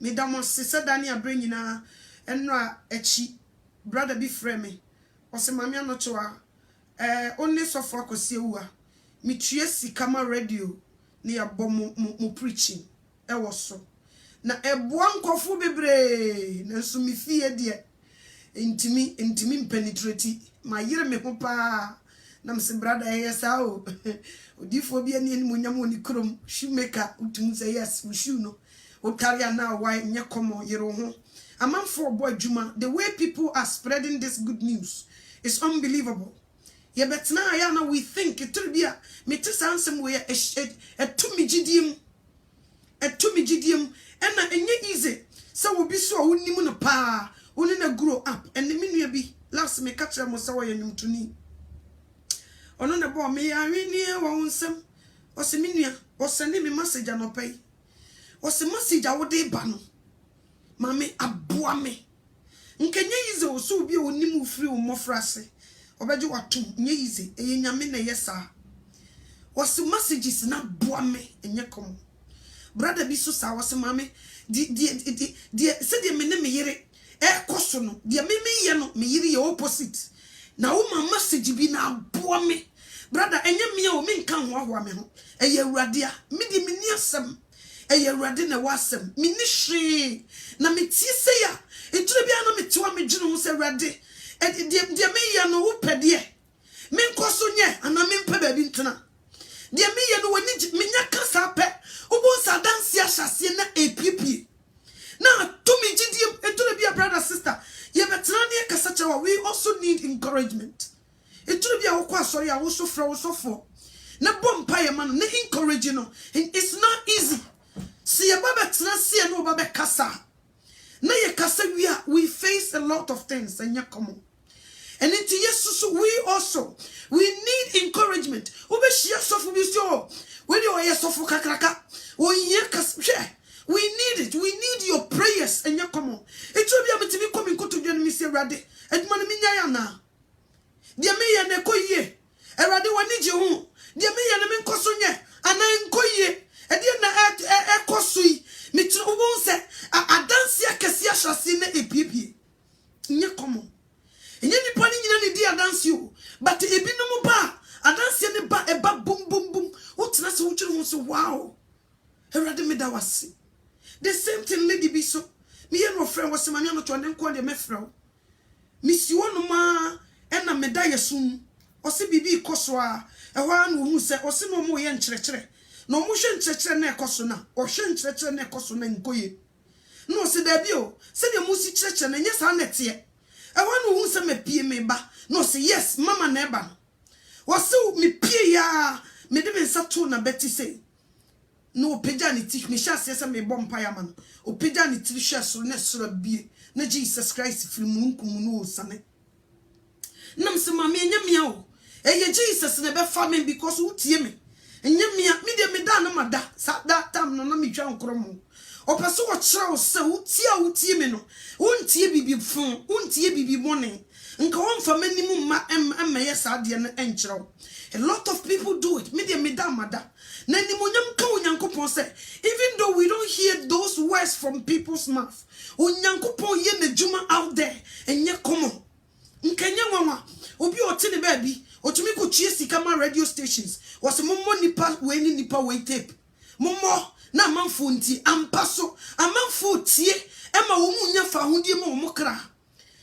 Me damose se dani abre nyina enra echi brother bi frɛ me o se mame anoto a only sofo akosie wu a metue sika ma radio ne yabɔ mo preaching wo so na eboa nkofo bebre na nso me fie de intimi penetrate ma yire me ho pa na mse brother yesa o odifo bi ani mu nyam oni krom shoemaker utum say yes we shoe no o carry now why nye komo yire ho amanfo obo adwuma the way people are spreading this good news is unbelievable. Ye betna ya na we think it will be a metisa ansem we etumi gidiem ena enye easy so obi so wonimu no pa woni na grow up and me nua bi last me catch am so we nimtuni ono na bo me ya hwini wo nsem o se me nua o send me message anopai o se message a wo de ba no mame aboa me nkenye easy o so obi onimu free o mofrase obeji watum nye easy eye nyame na yesa was messages na boa me enye kom brother bi so sa was mame di se di me ne me yire koso no di me ye no me yire ye opposite na wo ma message bi na boa me brother enye me o me nkan ho ahoa me ho eye awurade a me di me ni asem eye awurade na wasem me ni hwe na me tie se ya eture bia na me tiwa me dwene ho se awurade dia me ye no wo pede me nkoso nye ana me mpa ba bi ntena dia me ye no woni me nya kasa pe obo sa dance ahase na epiepie na to me gidiem etore bia brother sister ye betena ne kasa chawa we also need encouragement etore bia wo kwa asori a wo so fra wo so fo na bompa ye man na encourage no it's not easy see ye ba betena see no ba be kasa na ye kasa we face a lot of things and yakomo and into Jesus we need encouragement ube shia sofu bisyo when you are sofu kakraka we need your prayers and yakomo it will be able to be coming to join me say rade edman minya ya na dia me ye ne koye erade wani je hu dia me ye ne me nkoso nye ana nkoye ede na ekosui mitru ubon se adanse akesi ahwase na epiepie nye komo enye nipa ni nyina ne di adanse o but ebinom ba adanse ne ba eba bum bum bum utena se wutwere ho so wow erade me da wase the same thing lady bi so me ye no friend was mama no to ne nko de me frɛ misi wonu ma ena me da yesum ose bibi ikoso a ɛhɔ an wo hu se ose no mo ye nkyerɛkyerɛ no mo hwe nkyerɛkyerɛ na ekoso na o hwe nkyerɛkyerɛ na ekoso na nkoye no se da bi o se de mo si kyerɛkyerɛ na nye sa na tie ɛhɔ no hu se me pie me ba no se yes mama na eba wose me pie ya me de me nsato na beti se no opagya ne ti me hya se me bompa ya ma no opagya ne ti hwe so ne soro bie na Jesus Christ firi munkum no osane nam se mama enya mia o eye Jesus na be fa me because utie me enya mia me de me da na mada sa that time no na me twa nkromo opeso wo kire wo se utie me no untie bibi fun untie bibi bone nka won fa manimu ma emmeye sa de no enkire wo a lot of people do it me de me da mada na nimonyam ka onyankopon say even though we don't hear those words from people's mouth onyankopon ye na djuma out there enye common nkanya nwanwa obi oti ne ba bi otumi ko tue sika ma radio stations was mommo nipa we ni nipa we tape mommo na manfo nti ampaso amanfo tie ema wo munya fa hodie ma wo mokra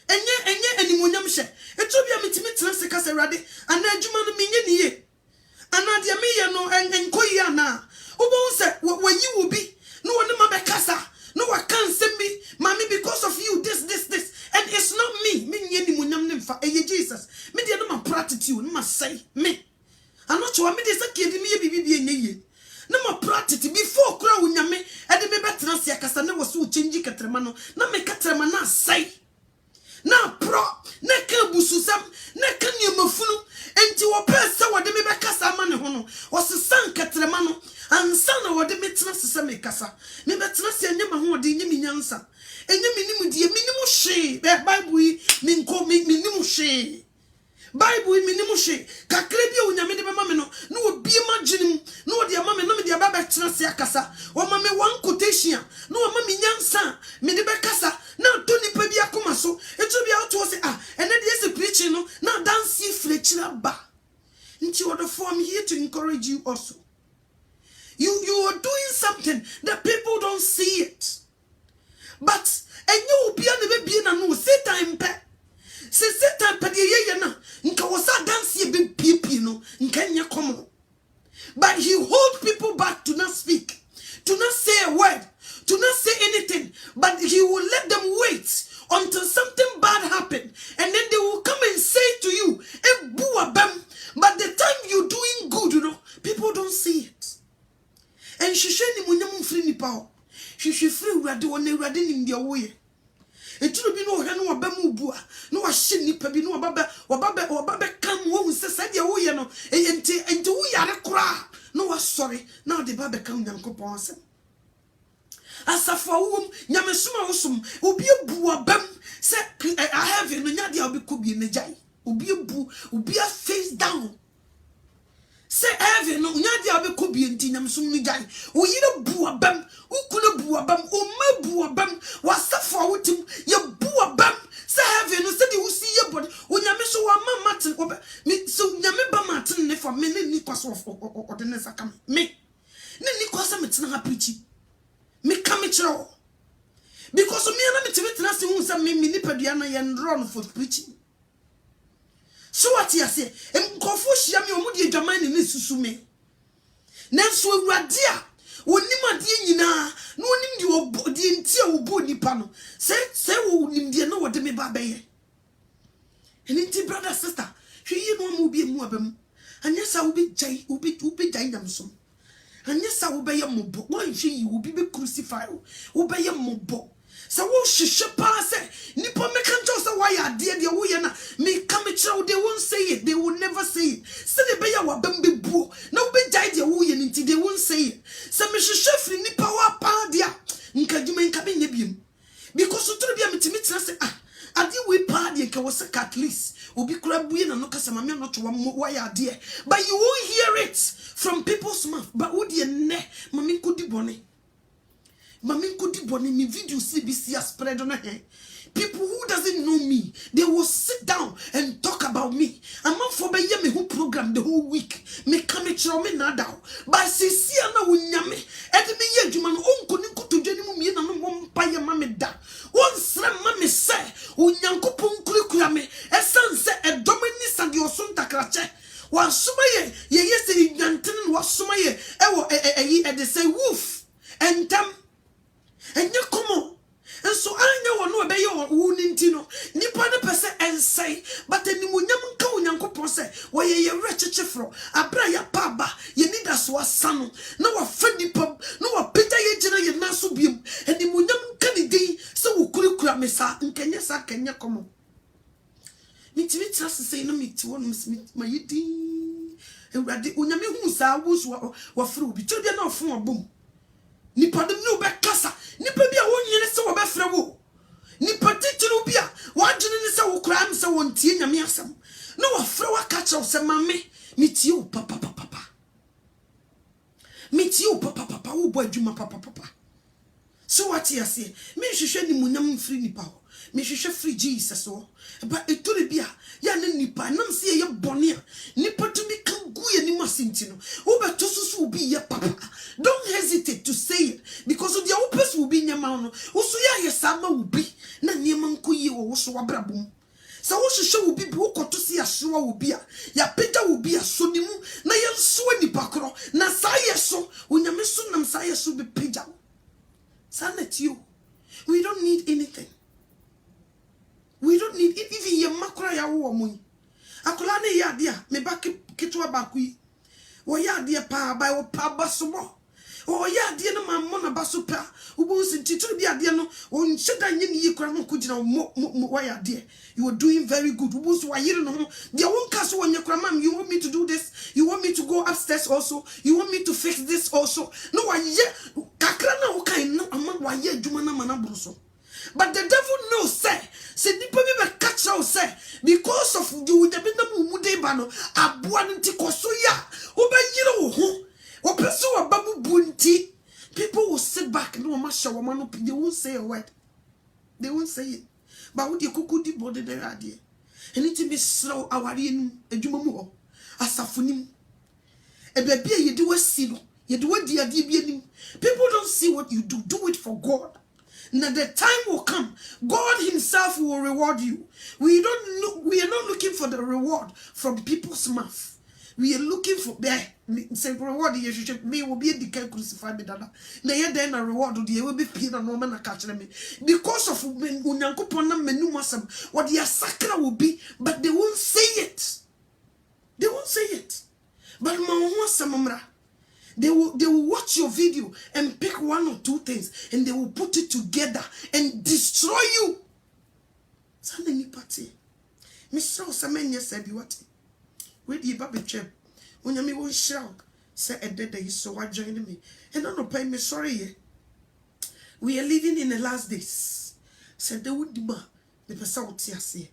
enye animonyam hye etobia mitimi tena sika se rade ana adwuma no menye niye ana de me ye no enkoyi ana obo se wayi wo bi no woni ma be kasa no wa kan sem bi mami because of you this and it's not me nye animonyam ne mfa eye Jesus me de no ma platitude no ma say me anocho me de sakedi me ye bibi enye ye na ma practice before kura wunyame ede me betena se akasa na woso change katrema no na me katrema na sai na pro na ka bususam na ka niamafunu enti wo pesa wode me bekasa ma ne ho no wosesan katrema no ansa na wode me tena se me kasa me betena se nyama ho de nyimi nyansa enyimi nimu die minimu hwe bible mi nko minimu hwe Bible minimu hwe kakra bi onyame de bema me no na obi ma gyinim na odi ama me no me de aba betena se akasa o ma me one quotation na o ma me nyansa You are doing something that people don't see it. But and you be an be na no Satan pe. Say Satan pe ye na. Nka wasa dance ye be pipi no. Nka nya komo. But he holds people back to not speak, to not say a word, to not say anything. But he will let them wait until something bad happens. And then they will come and say to you, but the time you're doing good, you know, people don't see it. And she sheni munyam free ni pao. She free radi one radi in their way. It will be no henu wabamu bua, no ashini pebi no wababe come home said ya way no and to we are a cry. No sorry, now the babe come down coupons. As a for whom Yamesuma Osum, Ubi bua bem, say I have in the Yadia could be in the jai, Ubi a face down. Say heaven, no Yadia could be in Tinam Sumijai, or you bua bem, who could bua bem, or my bua bem, was suffer with him, your bua bem, say heaven, said you see your body, when Yamiso Martin, so Yamiba Martin, if a minute Nikos or the Nesakam, me, Nikosam, it's not preaching. Me come it all. Because me and I'm who some me nipadiana and run for preaching. So what you say, and Confucius Yamudi Jamani Nissume. Nansu Radia, when Nima Dina, no one you the entire body panel. Say, wouldn't you know what the me baby? And it's brother, sister, she will be a mobile. And yes, I will be jay, will be dynamson. And yes, I will be a mobo. Why she will be crucified? Will be a mobo. So what she should pass it. Nippon me can't just say why I did the way me come it show. They won't say it. They will never say it. So they be our bambi boo. No be died the way until they won't say it. So me should chef in Nippa wa pa dia. Nkajume nkabe nebim. Because so to be a meeting say I did we party and was a at least. Ubi krabu na no kasa mame not to why are dear. But you won't hear it from people's mouth. But would you ne mami kudi boni? Mami kudi boni me video CBC spread on her. People who doesn't know me, they will sit down and talk about me. I'm not for me who program the whole week. Me come at you me nada. But see na wunyame. Edme ye juman onko ni kutu jeni mu me na no mompa ye mame da. One sram mame say unyankopon kurikura me. Esan se edomani sadi osun takrache. Wa sumaye ye yesi nyantin wa sumaye ewo they say woof and tam and you come on. And so I know no obey your woundintino. Nippon pese and say, but the Nimunyam Kaunyanko pose, why ye wretched chifro, a braya paba, ye need us was son, no a friendly pub, no a pita ye general ye nasubium, and the Munyam Kennedy, so kurikura mesa, and Kenya come. Mitch has to say no meat to one Miss my yidi. And Raddy Unyami Musa were through, be children of from a boom. Nipa de no back casa, Nipa be a 1 year so about Frawo. Nipa Titurubia, 1 general so crime so one teen and measam. No a flower catcher of some mammy, meet you, papa. Meet you, papa, who boy Juma papa. So what you say, me she shed him munam free nipa, me she free Jesus or but it to be a yan nipa, none see your bonnia, nipa to become good anymore sintino. Over Tosus will be your papa. Don't hesitate to say it because of the opus will be in your mouth. Also, ya summer will be na near kuyi or so a brabum. So what she show will be broke to see a sure will be a ya peter will be a sonimu, na yan swenny pacro, na saya so when your missunam saya should be pija. Sanet you. We don't need anything. We don't need it even your macra ya woman. Akulane ya dia, me back kitwa bakui. Wa ya dia pa by o pa basomo. Oh yeah, dear no mamma basupa, who was in Tito be a dear no, on Shedan ye cram kujina why dear. You were doing very good. Who was why you know the won't cast when your cramam, you want me to do this, you want me to go upstairs also, you want me to fix this also. No, I yet Kakrana okay no among why ye Jumana Manabruso. But the devil knows, say the people catch out, say, because of you with the Binamu Mudebano, Abuanti Kosuya, Oba Yiro. Or babu bunti. People will sit back no masha woman. They won't say a word. They won't say it. But what you could do body their idea. And it be slow our in a jumamu. Asafunim. A baby you do a sino. People don't see what you do. Do it for God. Now the time will come. God himself will reward you. We are not looking for the reward from people's mouth. We are looking for say reward me will be the crucify me dada. Na ye then a reward the will be paid and woman catch me. Because of unyankopon na menu masam, what their sacra will be, but they won't say it. They won't say it. But they will watch your video and pick one or two things and they will put it together and destroy you. Saneni party. Mr. Osamenya said what? Where the baby chap? When you won't shout, say a dead day, so I join me. And don't pay me sorry. We are living in the last days. Said the wood the person say.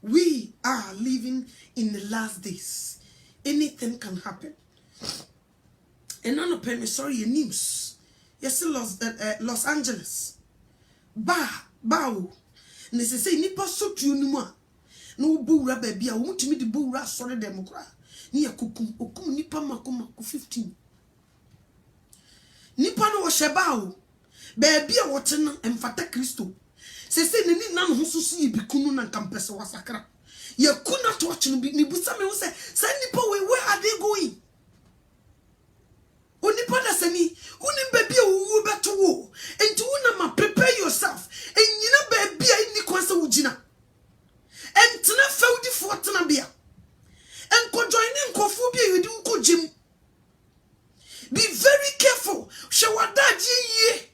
We are living in the last days. Anything can happen. And don't pay me sorry news. Yes, Los Angeles. Bow. And they say nipa so tu numa. No bura baby, I want me to bura sorry democrat. Niya okum nipa makoma 15. Nipa no shebao. Baby a watena emfata Kristo. Se neni nan ho so yi bikunu na kampese wasakra. Ye kuna to watch no bi ni busa me wo se nipa where are they going? Onipa da sani, unim baby a wo beto wo. Enti una ma prepare yourself. Enyina baby a ni kwanse wugina. Entena fewdi fortena bia. Enko joining kofobia you do ko jim. Be very careful. Shawadaji ye.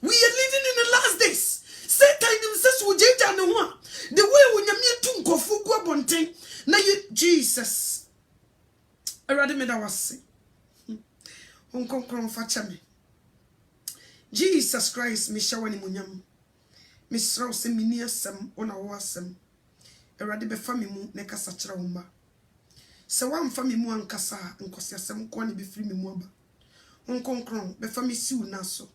We are living in the last days. Satan himself will judge and one. The way when you meet to kofu go bonten. Na you Jesus. Erade me da wase. Onkonkron facha me. Jesus Christ me shawa ni munyam. Me sraw se mini asem ona wo asem. Erade be fa me mu ne kasa kira wo ma. Se wan fa me mu ankasa nkosi asem ko ne be firi me mu aba. Onkonkron be fa me siu na so.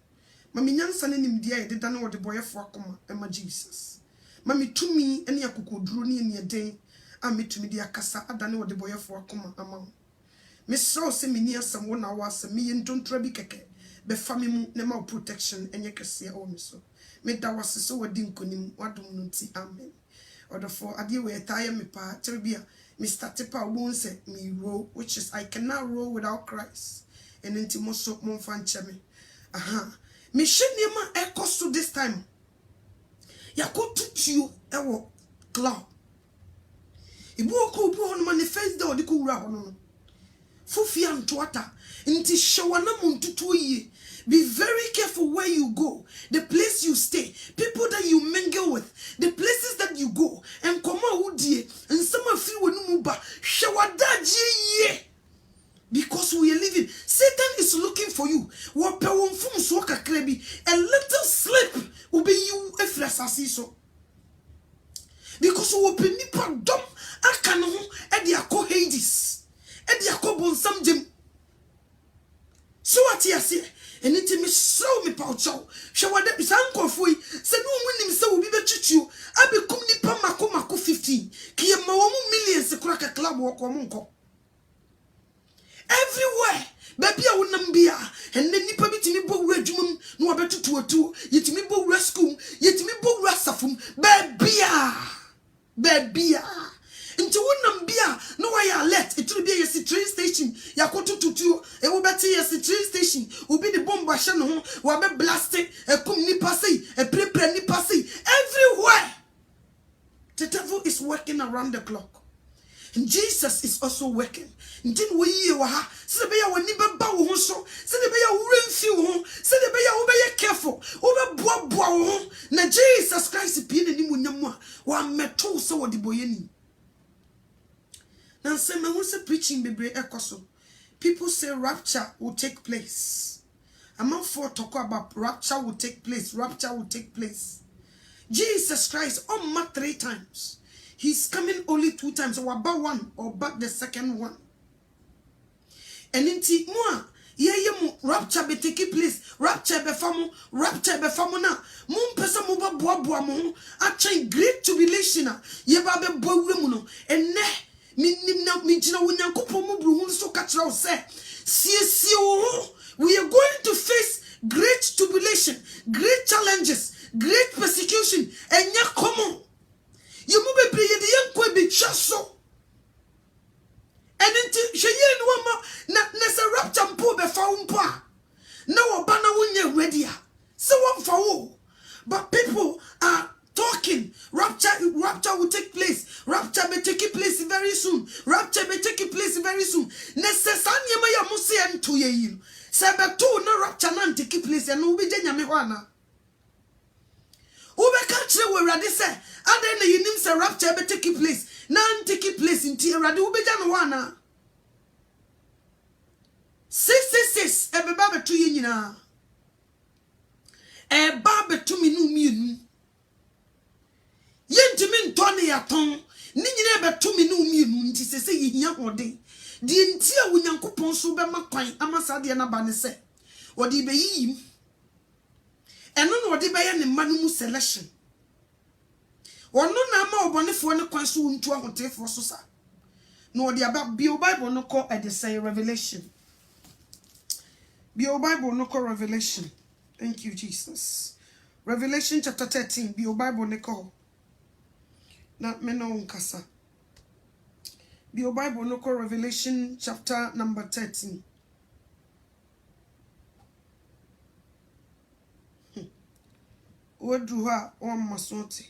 Mami nyansa ne nimdia ye deda na wo de boyefo akoma ema Jesus. Mami tumi ene akokoduro ne ene den a metumi de akasa adane wo de boyefo akoma ama. Me so se mini asem wo na wo asem me ye ntontra bi keke be fa me mu ne ma protection enye kese o me so. Me da wase so wadi nkonim wadom no nti amen. Odofo ade we taye me pa terbia me start pa won say me roll, which is I cannot roll without Christ. And nti mo so mo fan cheme. Aha. Me shenema ekoso this time. Yakotutu ewo cloud. Ibu oko obu hono manifest da odi ko wura hono no. Fufia ntwata nti shawana muntutu yi. Be very careful where you go, the place you stay, people that you mingle with, the places that you go. And come out die and some of you will move back. Shawadaji. Because we are living, Satan is looking for you. A little slip will be you if so. Because we open nipa dom akano edi akọ Hades. Edi akọ bonsam jem. So what you say? And it me so me paucho. Shawade bi sankofoi. Se no munim se obi betutu. Abekum nipa mako 15. Kiye ma wo millions kura ka club wo ko monko. Everywhere. Baby a wonam bia. And then nipa bitimi bo wura dwumam no abetutu atu. Yetimi bo wura school. Yetimi bo wura safum. Baby. Into one bia no way alert. It will be a train station. Yakoto tutu. E will be a train station. Will be the bomb bashan home. Will be blasted. A kum ni passy. A prepare ni passy. Everywhere. The devil is working around the clock. And Jesus is also working. Ndin we ye wa ha. Se be ya wani be ba wo so. Se be ya wo remfi wo. Se be ya wo be careful. Wo be boa wo. Na Jesus Christ pie ni mu nyam a wa meto so wo de boyeni. Now, say, when we say preaching, people say rapture will take place. I'm not for talk about rapture will take place. Rapture will take place. Jesus Christ, on 3 times. He's coming only 2 times, or about 1, or back the second one. And in more, rapture be taking place. Rapture be famu na. Mun pesa mo ba boa mo. A chain great tribulation. Ye ba be boa no. And ne. Mi jina wunyankopon mu bru hu so ka kira wo se siesie wo to ye. Sabato no rapture nan take place and ubi jenya wana. Ube country where Radi say, and then the nim say rapture be take place. Nan take place in tea Radi ubi wana. 666 ebe ba betu ye nyina. E ba betu mi nu mienu. Yentimi ntone yaton ni nyina betu mi nu mienu nti sese ye hia hode. Di nti a Onyankopon so be makwan amasade na ba ne se. Odi be yim. Eno no odi be ye ne manu selection. Ono na ma obonefo ne kwan so ntu ahotefo so sa. No odi aba bio Bible no call at the say Revelation. Bio Bible no call Revelation. Thank you, Jesus. Revelation chapter 13. Bio Bible no call. Na me no unkasa. Bio Bible no call Revelation chapter number 13. Wedruha on masonti.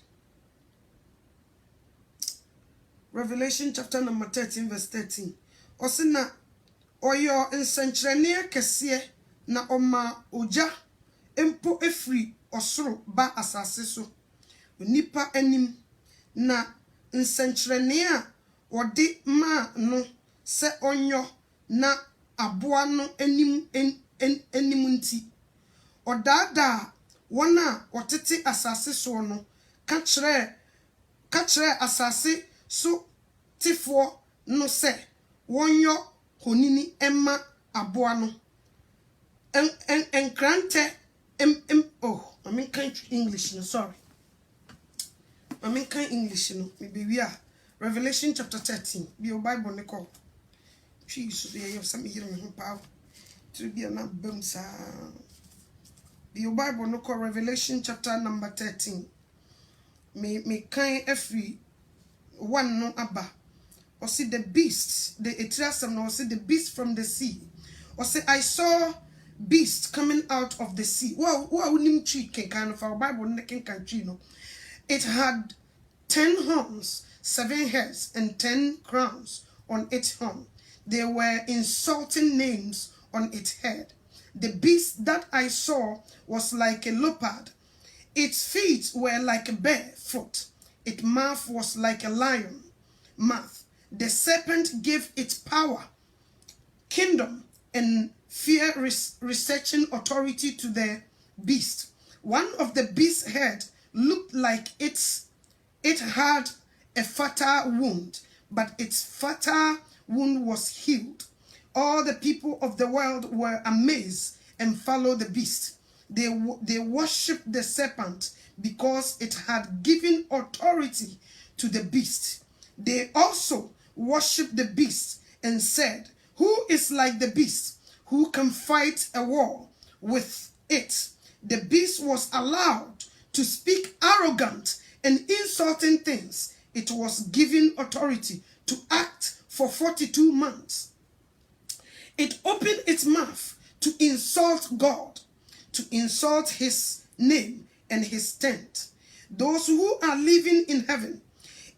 Revelation chapter number 13 verse 13. Osina oyo nsenkyerene kese na oma oja empo efri osoro ba asase so. Nipa anim na nsenkyerene a wode ma no se onyo na aboa no anim nti. Odada wana otete asase so no ka kire asase so tifo no se wonyo honini emma aboa no enkrante oh I mean kind English no sorry I mean kind English no maybe we are Revelation chapter 13 be your Bible ne call Jesus yeah you some hear me power to be an abumsa be your Bible no call Revelation chapter number 13 me kind every one no abba or see the beast the etrasam no see the beast from the sea or say I saw beast coming out of the sea. Well, unim tree kind of our Bible necken country no. It had 10 horns, 7 heads, and 10 crowns on its horn. There were insulting names on its head. The beast that I saw was like a leopard. Its feet were like a bear foot. Its mouth was like a lion mouth. The serpent gave its power, kingdom, and fear-researching authority to the beast. One of the beast's head looked like it had a fatal wound, but its fatal wound was healed. All the people of the world were amazed and followed the beast. They worshipped the serpent because it had given authority to the beast. They also worshipped the beast and said, "Who is like the beast? Who can fight a war with it?" The beast was allowed to speak arrogant and insulting things. It was given authority to act for 42 months. It opened its mouth to insult God, to insult his name and his tent. Those who are living in heaven,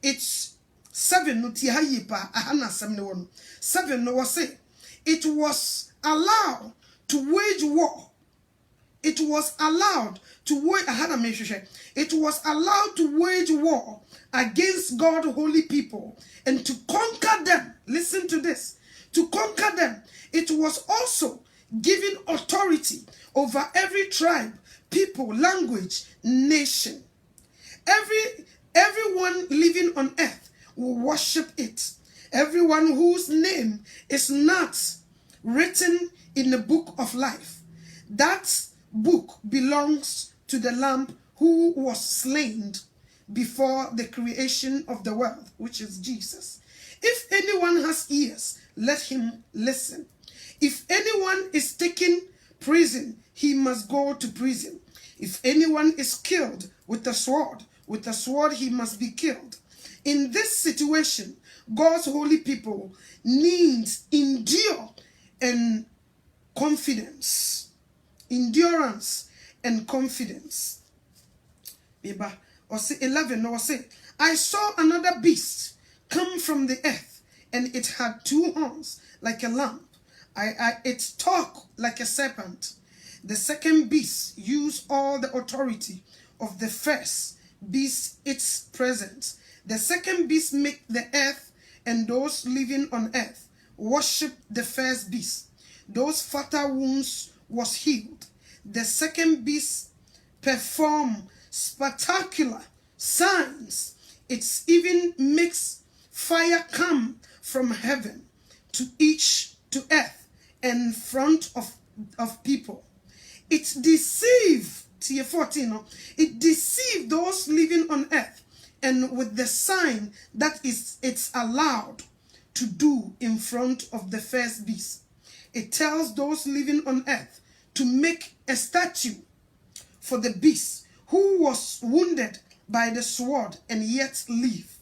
it's 7 no ti hayipa ahana 7 no say it was allowed to wage war. It was allowed to wage it was allowed to wage war against God's holy people and to conquer them. Listen to this. To conquer them, it was also given authority over every tribe, people, language, nation. Everyone living on earth will worship it. Everyone whose name is not written in the book of life. That book belongs to the Lamb who was slain before the creation of the world, which is Jesus. If anyone has ears, let him listen. If anyone is taken prison, he must go to prison. If anyone is killed with the sword he must be killed. In this situation, God's holy people needs endure and confidence. Endurance and confidence. Or say 11 or say, I saw another beast come from the earth, and it had 2 horns like a lamb, It talk like a serpent. The second beast used all the authority of the first beast its presence. The second beast make the earth and those living on earth worship the first beast. Those fatal wounds was healed. The second beast perform spectacular signs. It even makes fire come from heaven to earth in front of people. It deceived, tier 14, no? It deceived those living on earth, and with the sign that it's allowed to do in front of the first beast. It tells those living on earth to make a statue for the beast who was wounded by the sword and yet live.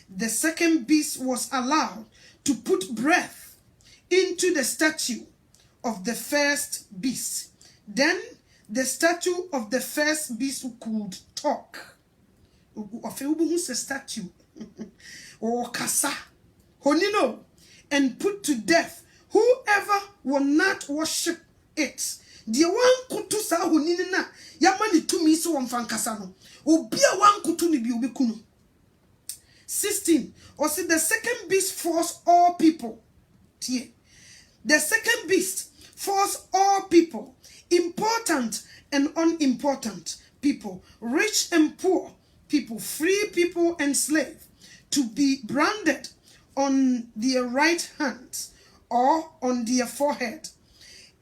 The second beast was allowed to put breath into the statue of the first beast. Then the statue of the first beast could talk. Of a statue or kasa, honino, and put to death whoever will not worship it. The one kutu sa honini na yamani to me so one fankasano. Obia one kutu ni bi obikuno. 16. Or see the second beast forced all people. The second beast forced all people, important and unimportant people, rich and poor people, free people and slave, to be branded on their right hand or on their forehead.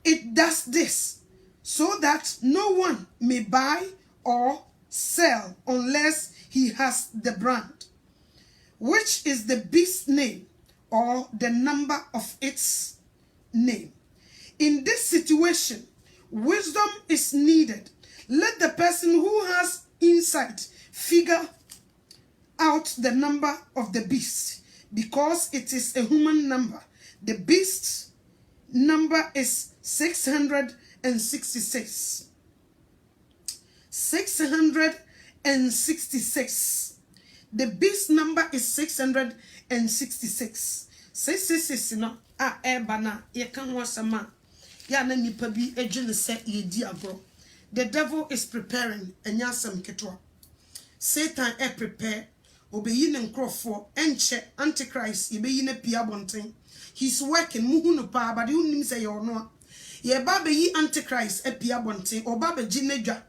It does this so that no one may buy or sell unless he has the brand, which is the beast's name or the number of its name. In this situation, wisdom is needed. Let the person who has insight figure out the number of the beast, because it is a human number. The beast's number is 666. 666. The beast number is 666. 666 no bana ye kan ho sama ya na nipa bi ejene se ye di agro. The devil is preparing enyasem ketwa. Satan prepare obeyi ne nkrofo enche antichrist ye beyi na pia bonten. He's working muhu no pa but you nim say ye ono ye ba beyi antichrist pia bonten oba be ginedwa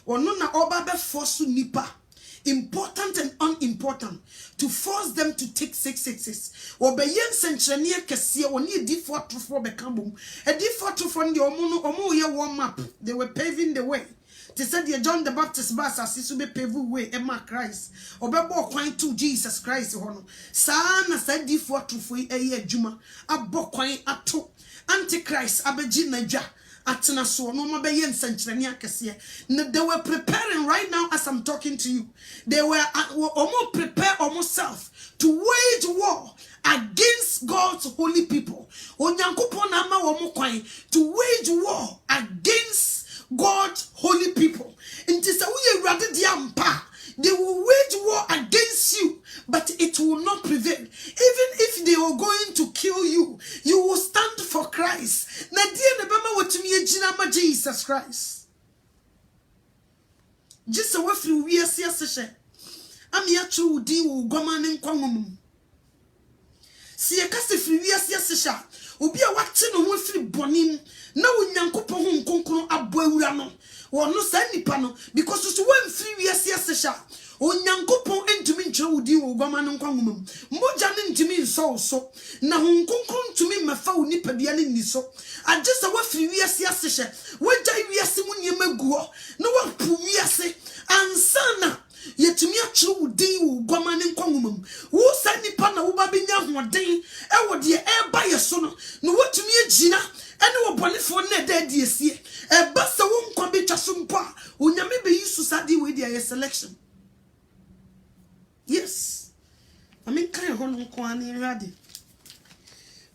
ono na oba be force nipa, important and unimportant, to force them to take 666. Obeyen sentrenia kese oni D4 to 4 bekambum. A D4 to 4 the omo ye warm up. They were paving the way. They said the John the Baptist bus as be pave way Emma Christ. Obebo kwan to Jesus Christ hono. Sa na said D4 to 4 eye adwuma. Abo kwan ato Antichrist abeji naja. Atena so no ma beyen sentrenia kese. They were preparing right now as I'm talking to you. They were almost prepare almost to wage war against God's holy people. Onyankopon na ma wo mo kwan to wage war against God's holy people. Inti se wo ye wrade dia mpa, they will wage war against you, but it will not prevail. Even if they are going to kill you, you will stand for Christ. Na dia ne bema wotumi agina ma Jesus Christ. Just a wafri wiase asehye. Ami atru udi wo goma ne nkwanwom. Si ye kase fri wiase asehye, obi a wate no ho fri bonim na onyankopon ho nkonkron abo awura no. Wono sa nipa no because so wan fri wiase asehye. Onyankopon entumi ntwe wudi wo goma ne nkwanwom. Moja ne ntumi nso so na ho nkonkron ntumi mafa wo nipa bia ne ni so. Agesa wafri wiase asehye. Wajai wiase mu nyema guo na wapu wiase ansana yetumi atwe wudi wo goma ne nkwanwom. Wo sa nipa na wo ba benya hoden e wo de e ba yeso no na wotumi agina ene wo bonefo na da die sie e ba se wo nkwa betwa so mpa onyame be yisu sadi we dia selection. Yes, I mean kind ho no nkwa na ready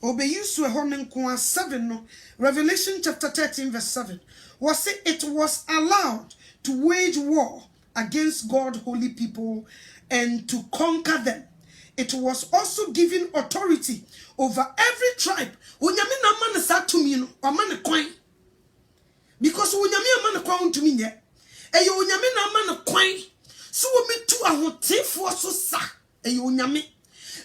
obe yisu ho no nkwa 7 no. Revelation chapter 13 verse 7 was it was allowed to wage war against God's holy people and to conquer them. it was also given authority over every tribe. Onyame na ma ne sa tumi no, o ma ne kwan. Because onyame ama ne kwan tumi nye. Eye onyame na ma ne kwan. So wo metu ahotefo so sa. Eye onyame.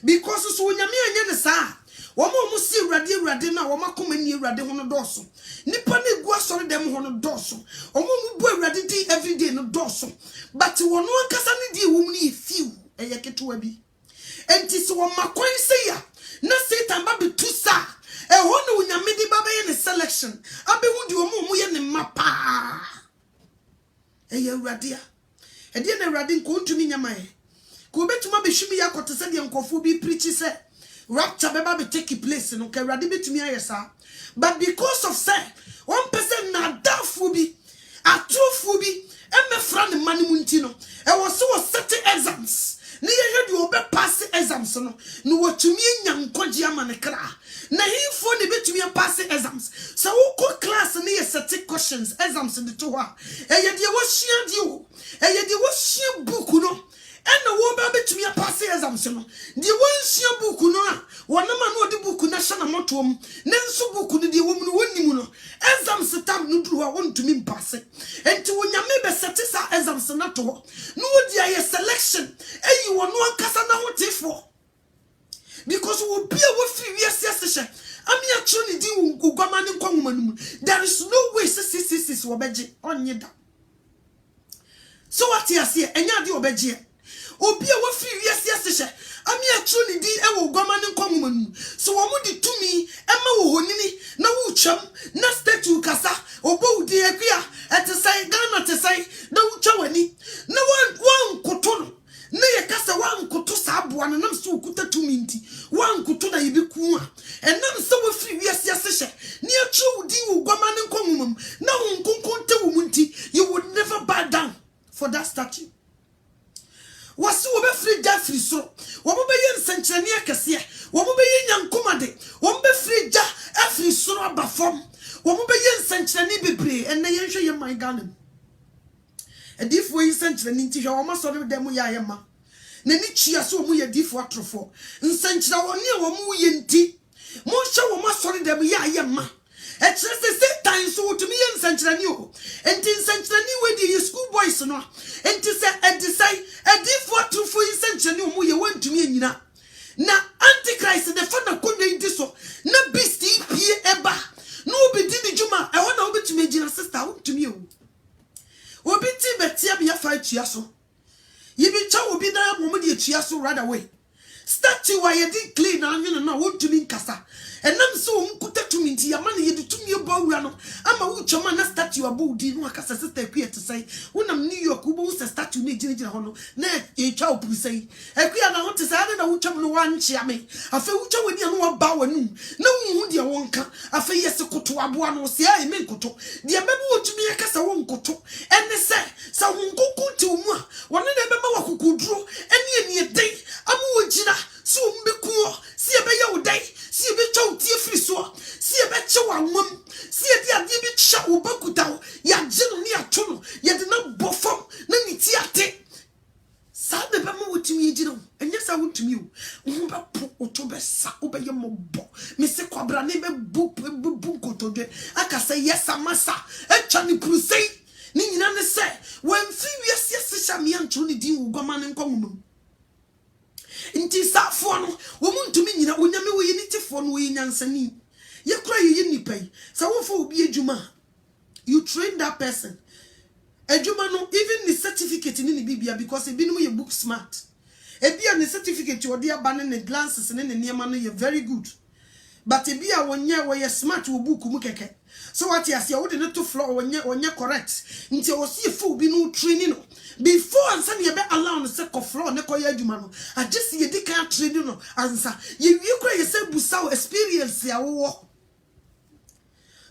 Because so onyame anya ne sa. Womo si urade na woma koma ni urade ho no doso. Nipa na egu asori dem ho no doso. Omo mu bu urade di every day no doso. But wono ankasa ne di wom ni few. Eye ketewa bi. Enti so woma kwan se ya. Na Satan ba be tusa. Ho no onyame di ba be ne selection. Abe hu di omo ye ne mapa. Eye urade a. E de na urade nko ntumi nyamae. Ko betuma be hwimi yakote se de nkofo bi preach se rapture beba be take place no ke urade betumi ayesa. But because of say one person na dafu bi atofu bi emefra ne mane munti no e was so certain exams ne ye de obe pass exams no watumi nya nkoje ama ne kra na hifo ne betumi pass exams so wo class ne ye certain questions exams de to ha e ye de wo hia di o e ye de wo hia book no ena wo ba betumi pass exams no de wo hia book no a wona ma no de book na hye na motom ne nso book no de wo mu no wonimu no exams tam no duru a wontumi pass enti wo nyame be setisa exams na to no wo dia ye selection eyi wo no ankasa na hotifo because wo bia wo free wiase asehye ami atro ne di wo gwamane nkwanwumanum there is no way sisisis wo beje onye da so what you say enya de obeje obi a wo free wiase asehye ami atro ne di ewo gwamane nkwanwumanum so wo mu di tumi ema wo honini na wo twam na statue kasa obo udi akua etesai Ghana tesai na wo twawani na wan koto no na ye kasa wan koto sa aboa na nam so okuta tumi nti wan koto na yebeku a enam se wo free wiase asehye ne atro udi wo gwamane nkwanwumam na wo nkonkonte wo munti you would never bow down for that statue. Wasi wo be free ja free so wo be ye nsenkyerene akese wo be ye nyankomade wo be free ja afri so aba fom wo be ye nsenkyerene bebre enne ye hwe ye man Ghana edifo yi nsenkyerene nti hwe wo ma so dem ya ye ma na ni chia so mu ye difo atrofo nsenkyera wo ne wo mu ye nti mo hwe wo ma so dem ya ye ma Exercise time so to me and Sanchani. And in Sanchani, where the school boys no. And to say, and to say, a diff what to for Sanchani, who you went to me in na. Na Antichrist, the father couldn't do so. Na beastie, P. Eba. No, be did Juma. I want to be to me, sister, to me. Will be Tibetia be a 5 chiaso. You be chow will be there, moment you chiaso right away. Statue why you did clean and you know what to mean casa. And I'm so unkuta to me to your money you to me about rano. I'm a uchama statue about the no casa sister queer to say when I'm New York who was a statue need hono. Net a child to say. I queer I want to say I don't know ucham no one chiame. I feel ucha with you no bow and no dear wonka. I feel yes to abuano see I mean koto. Dear member to me a casa won koto. And they say so unko to moi. One of them who drew any day. I'm Jina, so mbekuo, si ebe ya udai, si ebe cha utie friso, si ebe cha wamam, si ebe ya dibi cha ubakutao, ya jino ni atono, ya dina bofom, na niti ate. Sa beba mo utimi jino, enye sa utimi u, umba po otobe sa, ube ye mo bo, mise kwa brane be bu kotode, aka se yesa masa, echa ni prusei, ni nina ne se, wemfi yesi shami yanchu ni di ugomane kwa mumu. Inti sa fo no wo muntumi nyina onyame wo yiniti fo no wo nyansani ye kura ye nipai sa wo fo obi adwuma you train that person adwuma no even the certificate ni bibia because ebi no ye book smart ebi an certificate wo de aba ne glances ne niema no ye very good but ebi a wonye wo ye smart wo book mu keke so what you say wo de to floor wonye correct nti wo see fo obi no training no before and say you be allow no say ko floor ne ko ye adwuma no I just see you can training no answer you kura you say busa experience ya wo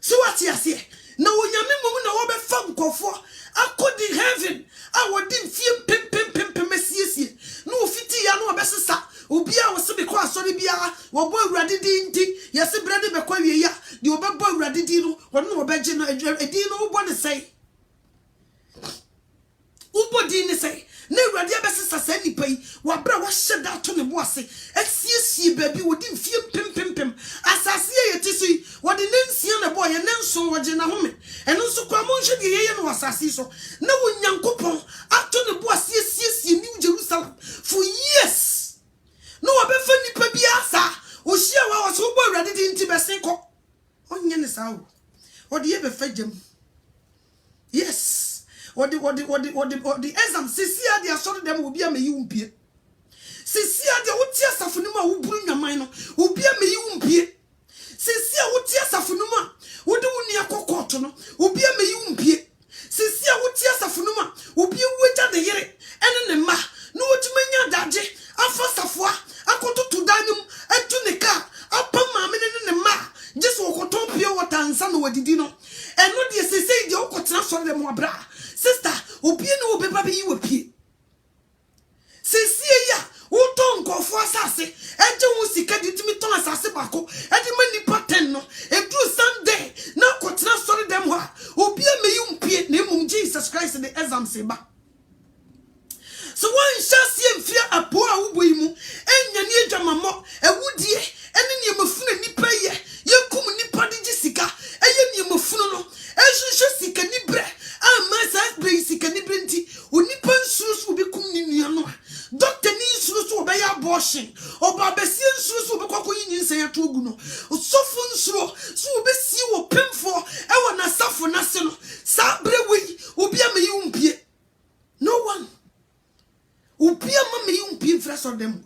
so what you say na wonyame mum na wo be fam kofo akodi heaven I would dim fie pem mesiesie no fiti ya no obesesa obi a wo se be kwa sori bia wo bo awurade di nti yesi brade be kwa wie ya de obebo awurade di no wo no obeje no edi no wo bo ne sei ubodi ni say na awurade abɛsesa saa nipa yi wabra wahyɛ da to ne bo ase asiesie baabi wodi mfie pempempem asase yɛ ti so yi wɔde ne nsia na bɔ yɛ ne nso wɔgye na home ɛno nso kwa mo nhwɛ de yɛyɛ no asase so na wonyankopɔn ato ne bo ase asiesie New Jerusalem for years no wabɛfa nipa bi asa ohia wa wɔso bɔ awurade de nti bɛsen kɔ onye ne saa wo wɔde yɛ bɛfa gyam yes what the exam sisia dia so dem obi ameyi umpie sisia dia wuti asafo no ma wuburu nwaman no obi ameyi umpie sisia wuti asafo no ma wode wuni akokoto no obi ameyi umpie sisia wuti asafo no ma obi wuja de yere ene ne ma no wotumanya daje afa safoa akototo danum etu ne ka apa ma me ne ma just wokoton pie watansa no wadidi no eno de sesei de wokotena so de mo abra sister obi no obeba be yi wapie sesei ya woton nkofo asase eje wo sika ditimi ton asase bako eje manipa 10 no edu Sunday na kotena so de dem ho obi ameyi mpie na emum Jesus Christ the exam seba so one shall see a poor ubuimu, and Yani Jamamo, a woodie, and in your mafuna nipa ye, Yakum nipa di Jessica, and Yan Yamufuno, as you shall seek a nibre, and my size basic and nibrinti, or nipan sus will be kumniano. Doctor needs sus will be abortion, or Barbesian sus will be cocoin in Sayatuguno, or soften slow, so will be see what pim for, and when I suffer national, Sabre will be a mayumpie. No one. Upia mama yumpie fresh of them.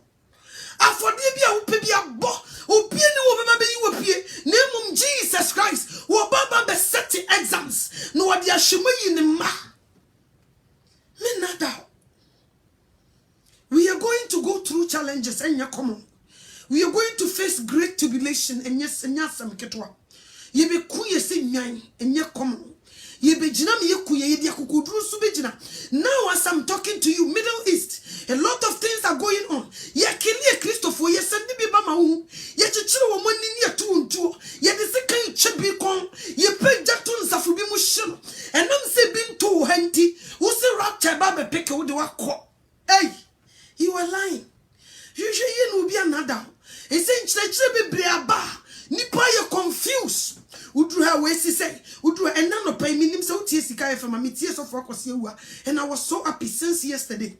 Afode bia upebia bo, upie ni wo baba be yiwapie, na Jesus Christ, wo baba be set exams, no wadi ahwemayi ne ma. Me nada. We are going to go through challenges and common. We are going to face great tribulation and yes and yasam ketwa. Ye be kuye se nyan and common. Ye be jina me kuye ye dia kukudru su be jina. Now as I'm talking to you, Middle East, a lot of things are going on. Ye kili Christopher, ye sendi be bama hu, ye chichiro wa mwani ni ya tu, ye de se kan chebi kon, ye pe jatun safubi mushino, and nam se bin to henti, use rapture babe peke ude wako. Hey, you are lying. You should ye no be another. He say chile be breaba, nipa ye confused. Udru ha we say udru ena no pay minim so tie sika from me tie so for kwase wu and I was so happy since yesterday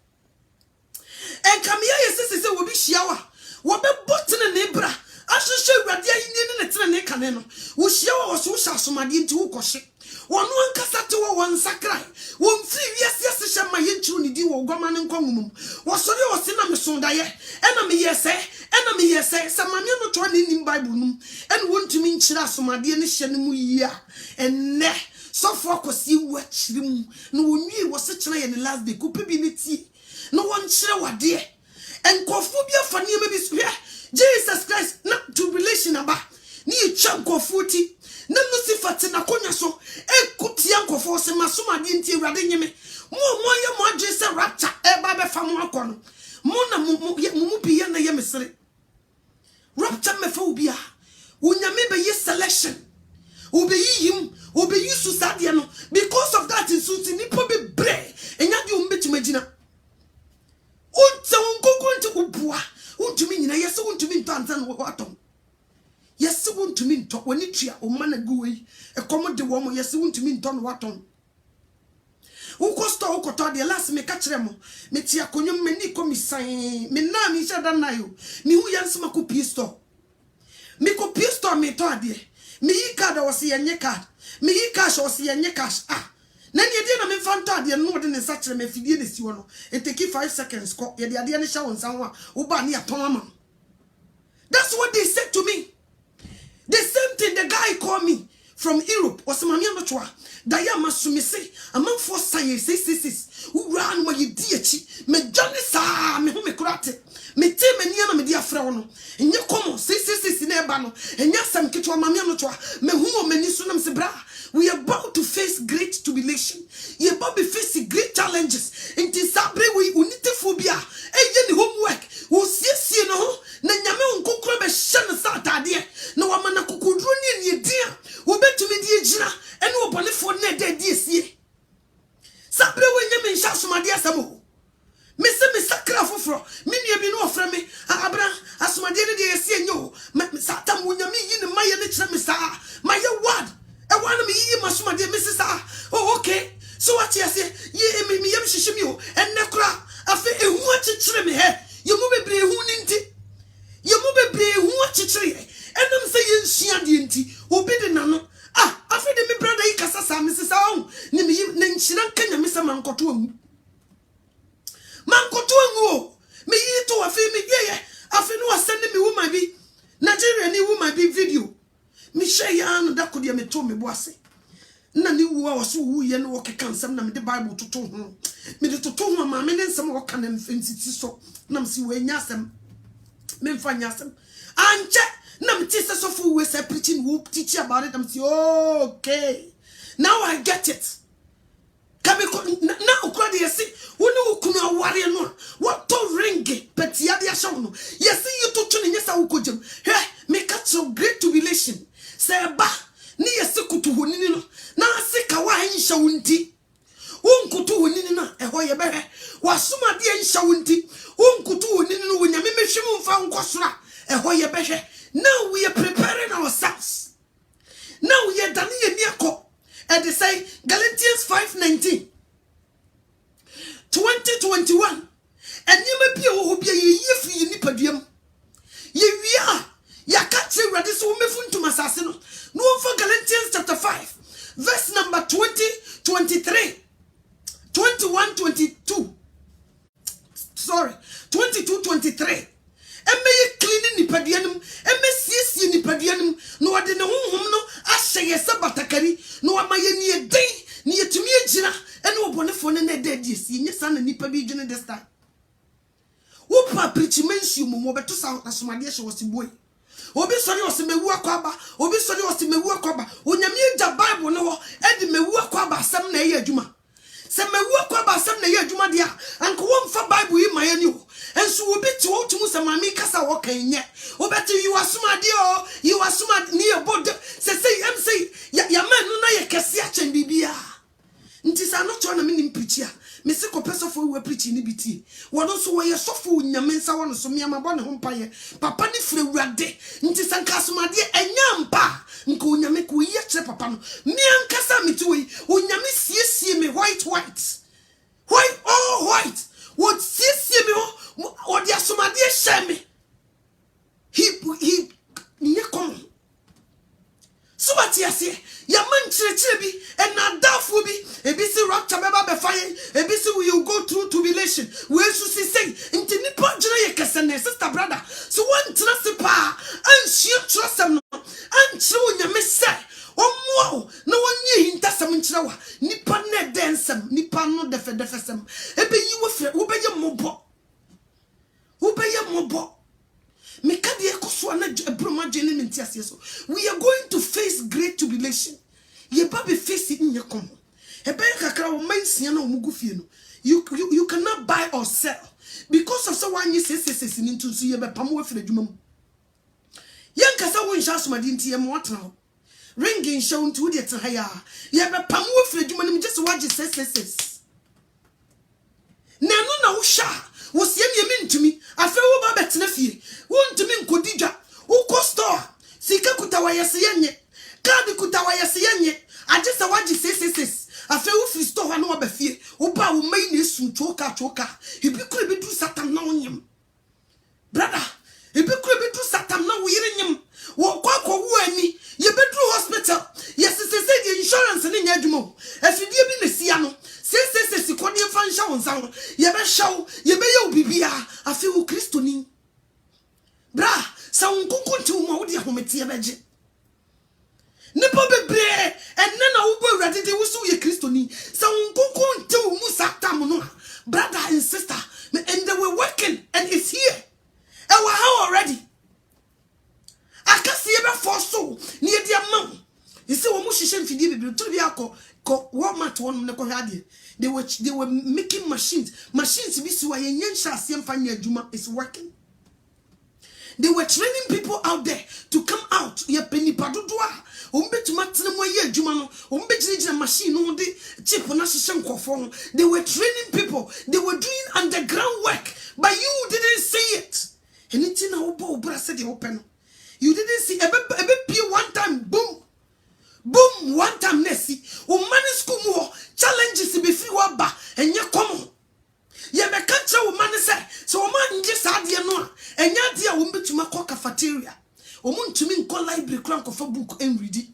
and come here say we be shiawa wo be botene ne bra ahwehwe awurade ayini ne tene ne kane no wo shiawa wo so hyasomade nti wo kohye wono ankasa te wo wansakrai wo mfiri wiase hye ma yenchiru ne di wo gwama ne nkwangumum wo sori wo se na me sondaye ena me yese samame no to ne nim bible num ena wontumi nkyira asomade ne hye ne mu yia enne so for kosi wo akyirim no wonwie wo se kyena ye ne last day ko pebi ne tie no won kyere wade enkofo bi afane me bi so Jesus Christ na tribulation aba ni chankofo ti na Lucifer te na konya so ekutia nkofo se masomade ntie awurade nyeme mo ye mo adwe se rapture eba be fa mo akono mo na mo bi ye na ye mesere rapture me fa obi a unyame be ye selection obe yim obe yusu sadia no because of that insuti nipo be bre enya de umbetimagina unte unkokonte ubua untumi nyina yese untumi ntantan wo atom yese untumi nto woni tua o mana guwe e komode wo mo yese untumi nto no atom ukosto ukoto de last me ka kire mo me tia konyum mani komisan me na mi shada nayo mi hu yansema ko pisto me ko pisto me to ade me yi card o se yenye card me yi cash o se yenye cash na ne de na me fanta ade no de ne sa kire me fidie ne si wo no it take 5 seconds ko ye de ade ne sha won san ho a wo ba ne aton ama. That's what they said to me. The same thing the guy called me from Europe or some amia notoa dayama sumisi among for science 666 who ran my diachi me johnny sa me hu me kurate me te me nia na me dia frɛ wo no enye komo 666 na eba no enya sam kitwa mamia notoa me hu o mani so nam se bra. We are about to face great tribulation. We are about to face great challenges. In this sabre we unite phobia. Eje ni homework. Wo siesie no na nyame nkokro be hye ne satade. Na wa mana kokudru ni dia. Wo betumi die gina ene wo bonefo na de die sie. Sabre we nyame nhya somade asamo. foforo me nua bi no ofra me abra asomade ne de yesi enyo satam wonyame yi ne maye ne kire me saa maye word e wan me yi masomade me sisa oh okay so what you say ye me yem hihim yo enne kura afi ehu akikire me he ye mu bebre ehu ni nti ye mu bebre ehu akikire enam se ye nsua de nti obi de nano afi de me brother yi kasa sa me sisa on ni me na nchira nkanya me se mankoto amu me yi to afi me ye afi no asende me woman bi Nigeria ni woman bi video me share ya no da kodie me to me boase na ni wo wa so wu ye no wokeka nsem na me de Bible toto ho me de toto ho ma me ne nsem woka na mfentiti so na msi we nya asem me mfa nya asem anche na me tise so fu we say preaching wo teach about it. I'm say okay, now I get it. Kame na ukura de yesi woni ukunu aware no what to ringe but ya de asha no yesi you to tune nyesa ukojam he make it so great tribulation say ba ni yesi kutu honini no na asika wa hensha wunti wonkutu honini na eho ye behe wasuma de hensha wunti wonkutu honini no wonyame mehwem mfa nkosora eho ye behe. Now we are preparing ourselves. Now we are done in Yako. And they say Galatians 5:19. 2021. And you may be who be a year for you nipadium. Ye are ya catch you ready so me fun to masasino. No for Galatians chapter 5, verse number 20, 23, 21, 22. Sorry, 22, 23. Emme cleaning nipadianum, emme siesie nipadianum, no ade ne honhom no ahye yesa batakari, no amaye ne den, ne yetumi agyina, ene obonefo ne na dedi esi, nyesa na nipa bi dwene this time. Wo pa preachmensi mo beto sa asomade hye wo siboy. Obi sori wo se mewu akwaba, obi sori wo se mewu akwaba, onyame agya Bible ne ho, e de mewu akwaba asem na eye adwuma. Se mewu akwaba asem na eye adwuma dia, anko wo mfa Bible yi maye ni ho. And so we be to to Musamami Kasa walking yet. Oh, better you are smart, you are smart near board. Say, ya man, no, na Cassiach and Bibia. Ntis are not trying to mean preacher. Mr. Copeso for we preaching nibiti. What also were your sofu in your mensa one so me my bonnet umpire. Papa ni free rade. Ntis and Casuma dear and yampa. Nko make we yet papa. Me and Casami to we. Unyami see me white. White, all white. What see me or the asomade shame he nye kom so what you say ya man chire bi and na dafo bi ebisi rapture beba be fire ebisi will go through tribulation we so say nti nipa gina ye kesene sister brother so one trust pa anhia trustem no anchire onyame say omo na wonye hintasem nchire wa nipa na densem nipa no defesem ebe yi wo fre wo beye mobo we are going to face great tribulation. You baby face it in your common. You cannot buy or sell because of someone you say into see about Pamu for the Jumum. Young Cassa won't shout my dinty and what now? Ringing shown to the Tahaya. You have a Pamu for the Jumum, just what you says. No, sha. Was ye mean to me? I feel about better nephew. Won't to mean Kodija. Who cost store? Sika Kutawaya Sianye. Kadi Kutawaya Sianye. I just a what you says. I feel if you store no befier. Oba will make this soon choka. He be could be do Satan knowing him. Brother, he be could be do Satan now hearing him. What any? You be through hospital. Yes, it's the insurance and in Yadmo. As you give in the Siano. Says you can't find show sound. You be show, you be your bibia. I feel Christoni. Bra, sound cook to Maudia Hometia Veggie. Nippo be and then I will be ready to whistle your Christoni. Sound cook to Musatamono. Brother and sister, and they were working, and it's here. And we're how already. I can see about for so near their mom. You see what Mushishan Fidi to be alcohol. Walmart one they were making machines. Machines be so a yen shall see Fanya Juma is working. They were training people out there to come out. Ye penny padudwa. Umbe matine mo ye jumano. Umbe jina machine no de chip na shishan kwafon. They were training people. They were doing underground work, but you didn't see it. Anything na obo obra said the open. You didn't see ebe pie one time boom. Boom one time nesi. O man school mo challenges be free waba enye komo. Ye me catch a woman say, so man just had ye no, and ya dear won't be to my cafeteria. O moon to me call library crank of a book and read it.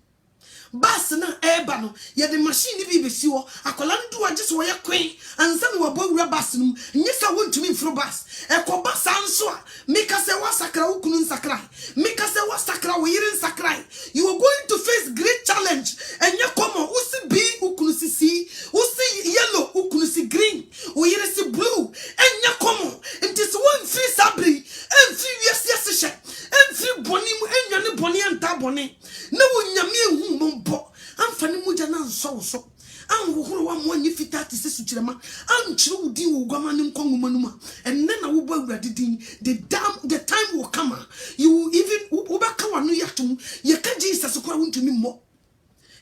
Bassana airbano, ye the machine be sure, a colandu are just where queen, and some were boy rabasnum, and yes, I want to mean for bass. A cobas answer, make us a wasakra ukunun sakrai, make us a wasakra wearing sakrai. You are going to face great challenge, and ya come usi be ukunusi see, usi yellow, ukunusi green, uyerisi blue, and ya come, and this one free sabri, and 3 years yes, and 3 bonim, and yani boni and tabone. No yami mumbo. I'm fanny mujana so. I'm who one you fit at the Suchirama. I'm true deal Gamanum Kongumanuma. And then I will be ready. The time will come. You even Ubakawa no yatum. You can't Jesus according to me more.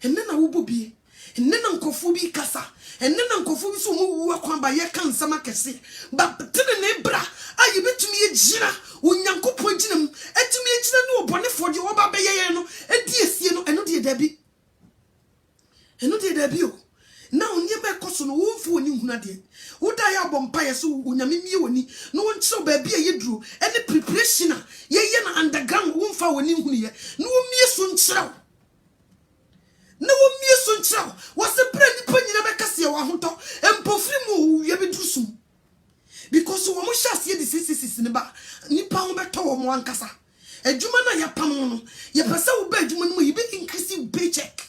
And then I will be. And then Uncle Fubi Casa. And then Uncle Fubi so who walk on by your cancer makasi. But to the nebra, I bet to me a jina, Unyanko Pointinum, and to me a jina no bonnet for the Oba Bayano, and dear Sieno, and no dear Debbie. And no dear Debbie. Now near my cousin, who for you, Nadia. Would I have bompire so Unyami, no one so baby you drew, and the preparation, ye yana underground won't fall when you here. No mere soon chow. No mere soon chow. Was the brandy penny never cassia wahuto, and pofrimu yabidusum. Because one shall see the sisters in the bar, Nippon beto one casa. A Jumana yapamono, Yapasa bedjuman will be increasing paycheck.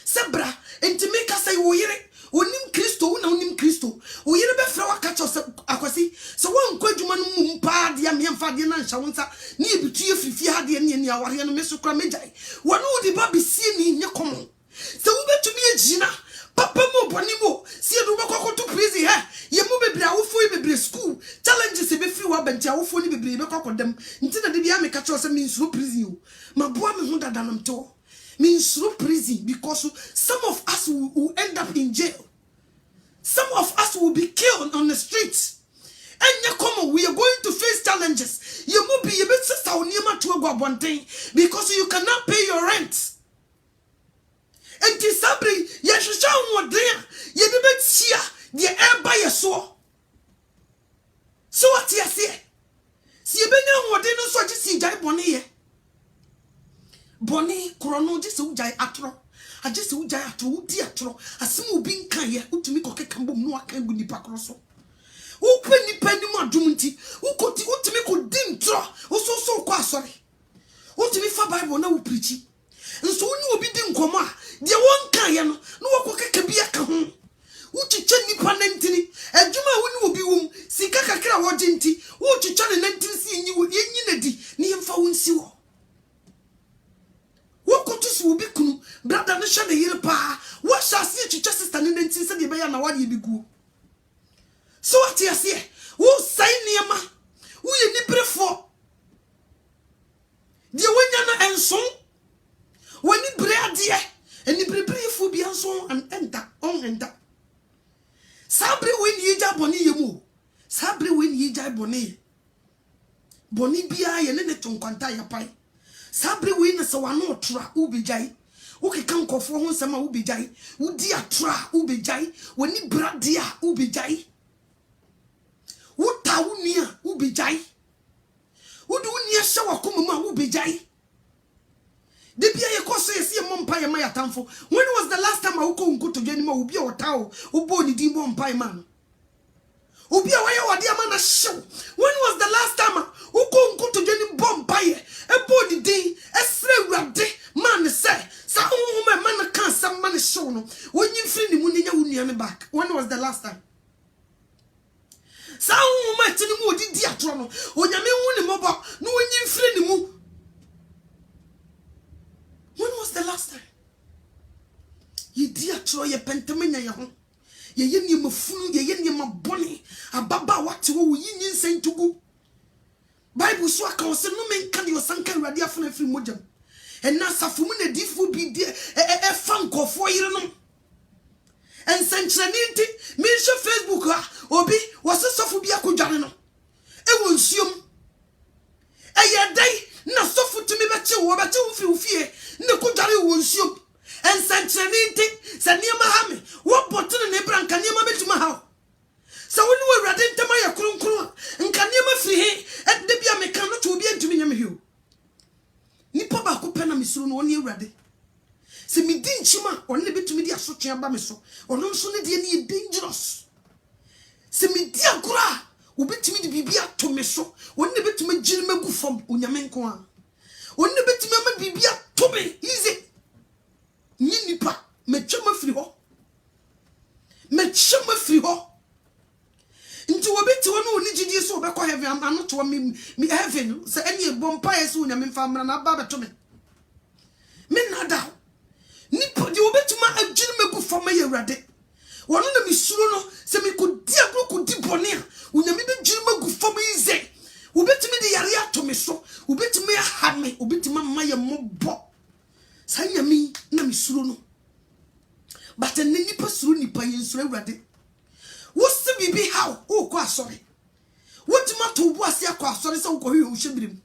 Sabra, and to make us say, Onim Christo, Onim Christo, or you never throw a catch of aquasi. So one quadruman mumpa, the Amian Fadian and Shawansa, near between if you had the Indian Yawarian Mesuka Medjai. One would the baby see in your common. So we bet to be a Gina, Papa Mo Bonimo, see a Rubako to prison here. You move a brow for a school, challenges a bit few up and tell for the baby of them until the Biamic catch us means no prison. My boy who than I'm told. Means no prison because some of us will end up in jail. Some of us will be killed on the streets. And you come, we are going to face challenges. You will be able to say because you cannot pay your rent. And Tisabri, Yashan what there, you didn't see the air by your soul. So what you say? See, you been what they know so just see Jai Bonnie. Bonnie, Chrono, just Ujai Atro. I just Ujai Atro, Diatro, a small being Kaya, who to me cock a cambo, no, I can't be Pacroso. Who penny more duty, who could to me could dim draw, also so quite sorry. What to me for Bible now preaching. And so you will be dim coma, dear one Kaya, no cock can be a kahun. Who to chen me panentini, and Juma will be womb, Sikaka Wajinti, who to chan and entity you with Yenidi, near found sewer. What could will be kunu, brother Nation a year pa? What shall see to just stand in and see the bayan and what you be good? So what you say? Who say near ma? Who you need for? Dear when and so when you bread dear and you prepare for be and so and enter on enter. Sabri when ye jab boni yemu. Sabri when ye jab boni. Boni bia and then it on quantaya pie. Sabri win so one tra ubijai. Uki kan kofo hon sama ubijai. Udi atra ubijai. Wani bradia ubijai. Uta unia ubijai. Udu unia shawa kumuma ubijai. Debia ye koso ye siye mompa ye maya tamfo. When was the last time I uko unkuto geni ma ubia watao ubo ni di mompa ye man? Ubia waya wadia mana show. When was the last time uko unkuto geni bompa ye? Ebo di di esre wade man say sa uhume man kan sa man show no. When you free ni muninya unyame back. When was the last time? Sa uhume tini mu odi di atro no. Onyame hu ni moba no when you free ni mu. When was the last time? Ye di atro ye pentemenya ye ho. Ye mafunu ye maboni ababa wate wo yin nsen tugu. Bible so aka se no menka de osanka awurade afuna afiri modjam ena safomu na difo bi de e fankofo yire no ensankyerani nti me hwe Facebook a obi wose sofo bi akodwane no e wonsuom eye dai na sofo tumi be che wo firi fie ne kodwane wonsuom ensankyerani nti se niema ha me wo botene ne branka niema betuma ha so woni wo awurade ntama ya kronkron nka niema firi he de bia me kan no to obi antumi nyame hio nipa ba ko pena misuru no woni awurade se mi di nchima onne betumi di asotwe aba me so ono nso ne de ne dangerous se mi di agora obetumi di bibia to me so onne betumi gire magu fam onyame nko a onne betumi ama bibia to me easy ni nipa metwema firi ho nti wobeti wono oni gidi so obekọ heaven anoto me heaven se eni bompa yeso onyame mfa mra na ba beto me nada nipa di obetuma agire magu fama ye awurade wono na misuro no se me kodi agro kodi bone a onyame be gire magu fama ize obetumi di yare ato me so obetumi ha me obetuma ma ye mobbo sa nyame na misuro no but en nipa suro nipa ye nsuro awurade wose bibi how o kwa sorry wotima to bu ase akwa sorry se wo ko hwe o hyebrem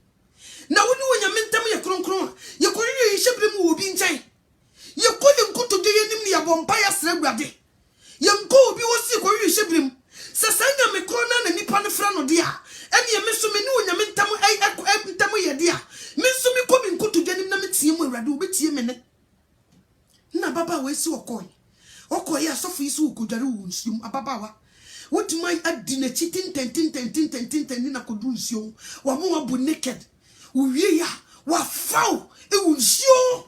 na woni wonyame ntam ye kronkron ye ko hwe ye hyebrem wo bi nkyai ye ko ye nkoto de yenim ne ya bompa ya sra awurade ye nko obi wosi ko hwe hyebrem se sanya me krona na nipa ne fra no de a ene ye me so me ne wonyame ntam ntam ye de a me so me ko me nkoto de yenim na me tie mu awurade wo betie me ne na baba we si okoye asofo isu okudare wo nsium ababawa wotumai adina chitin ten na kodu nsium wa mo abu naked uwie ya wa faw e wo nsium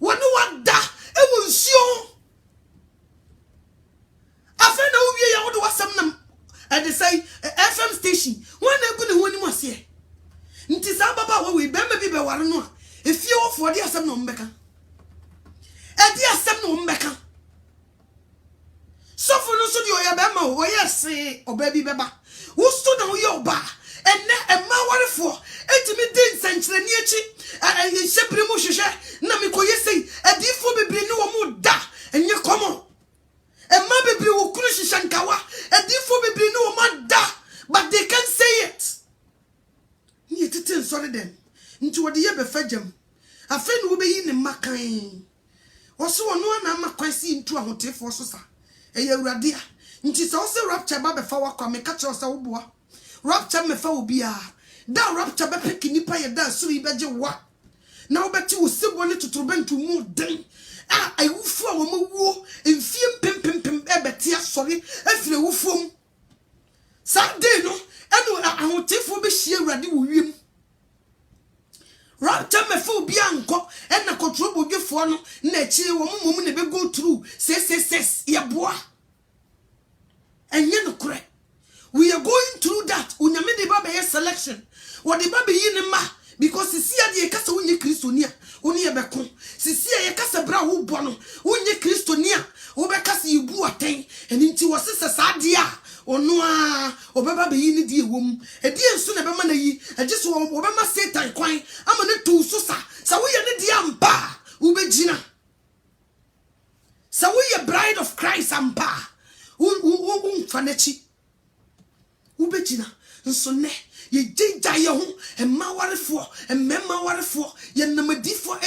wonu wada e wo nsium afena uwie ya wodo wasam na they say FM station wana egu ne honi mase nti sa babawa we bembe bi be ware no a efie wofo de asam no mbeka edi asem no mbeka sofo no so di oya be ma wo yesi obabi beba wo so na wo ye oba enne emma warefo etimi din sankyerani echi shepre mu hwehwe na me koye sei adifo bebre ne wo mu da enye komo emma bebre wo kuru hwehwankawa adifo bebre ne wo ma da but they can't say it ni tete sorry them nti wo de ye be fagam afa ne wo be yi ne makan oso wono na makwasi ntu ahotefo so sa eye awurade a nti so se rapture ba be fa wakwa me ka che so wo boa rapture me fa obi a da rapture be pick nipa ye da suru ibeje wa na wo beti wo sebo ne tuturubentu mu den a ayufu a wo mawuo emfie pempempem e beti asori afire wufom sa de no eno ahotefo be hie awurade wo wiem rapture me fa obi anko na control bodwefo no na chi wo momom ne be go through ses ye boa enye no kure we are going through that unyame de baba ye selection what the baba yi ne ma because sisia de kasa unye kristonia oni ye beko sisia ye kasa bra wo bo no unye kristonia wo be kasa yibu aten eni nti wo sesa saade a ono a obeba be yi ne die wom edi enso na be ma na yi age so wo be ma satan kwan ama ne to so sa wo ye ne die ampa wo be gina sa wo ye bride of Christ ampa wo fanachi wo be gina nso ne ye jinja ye ho emma warefo emmemma warefo ye namadifo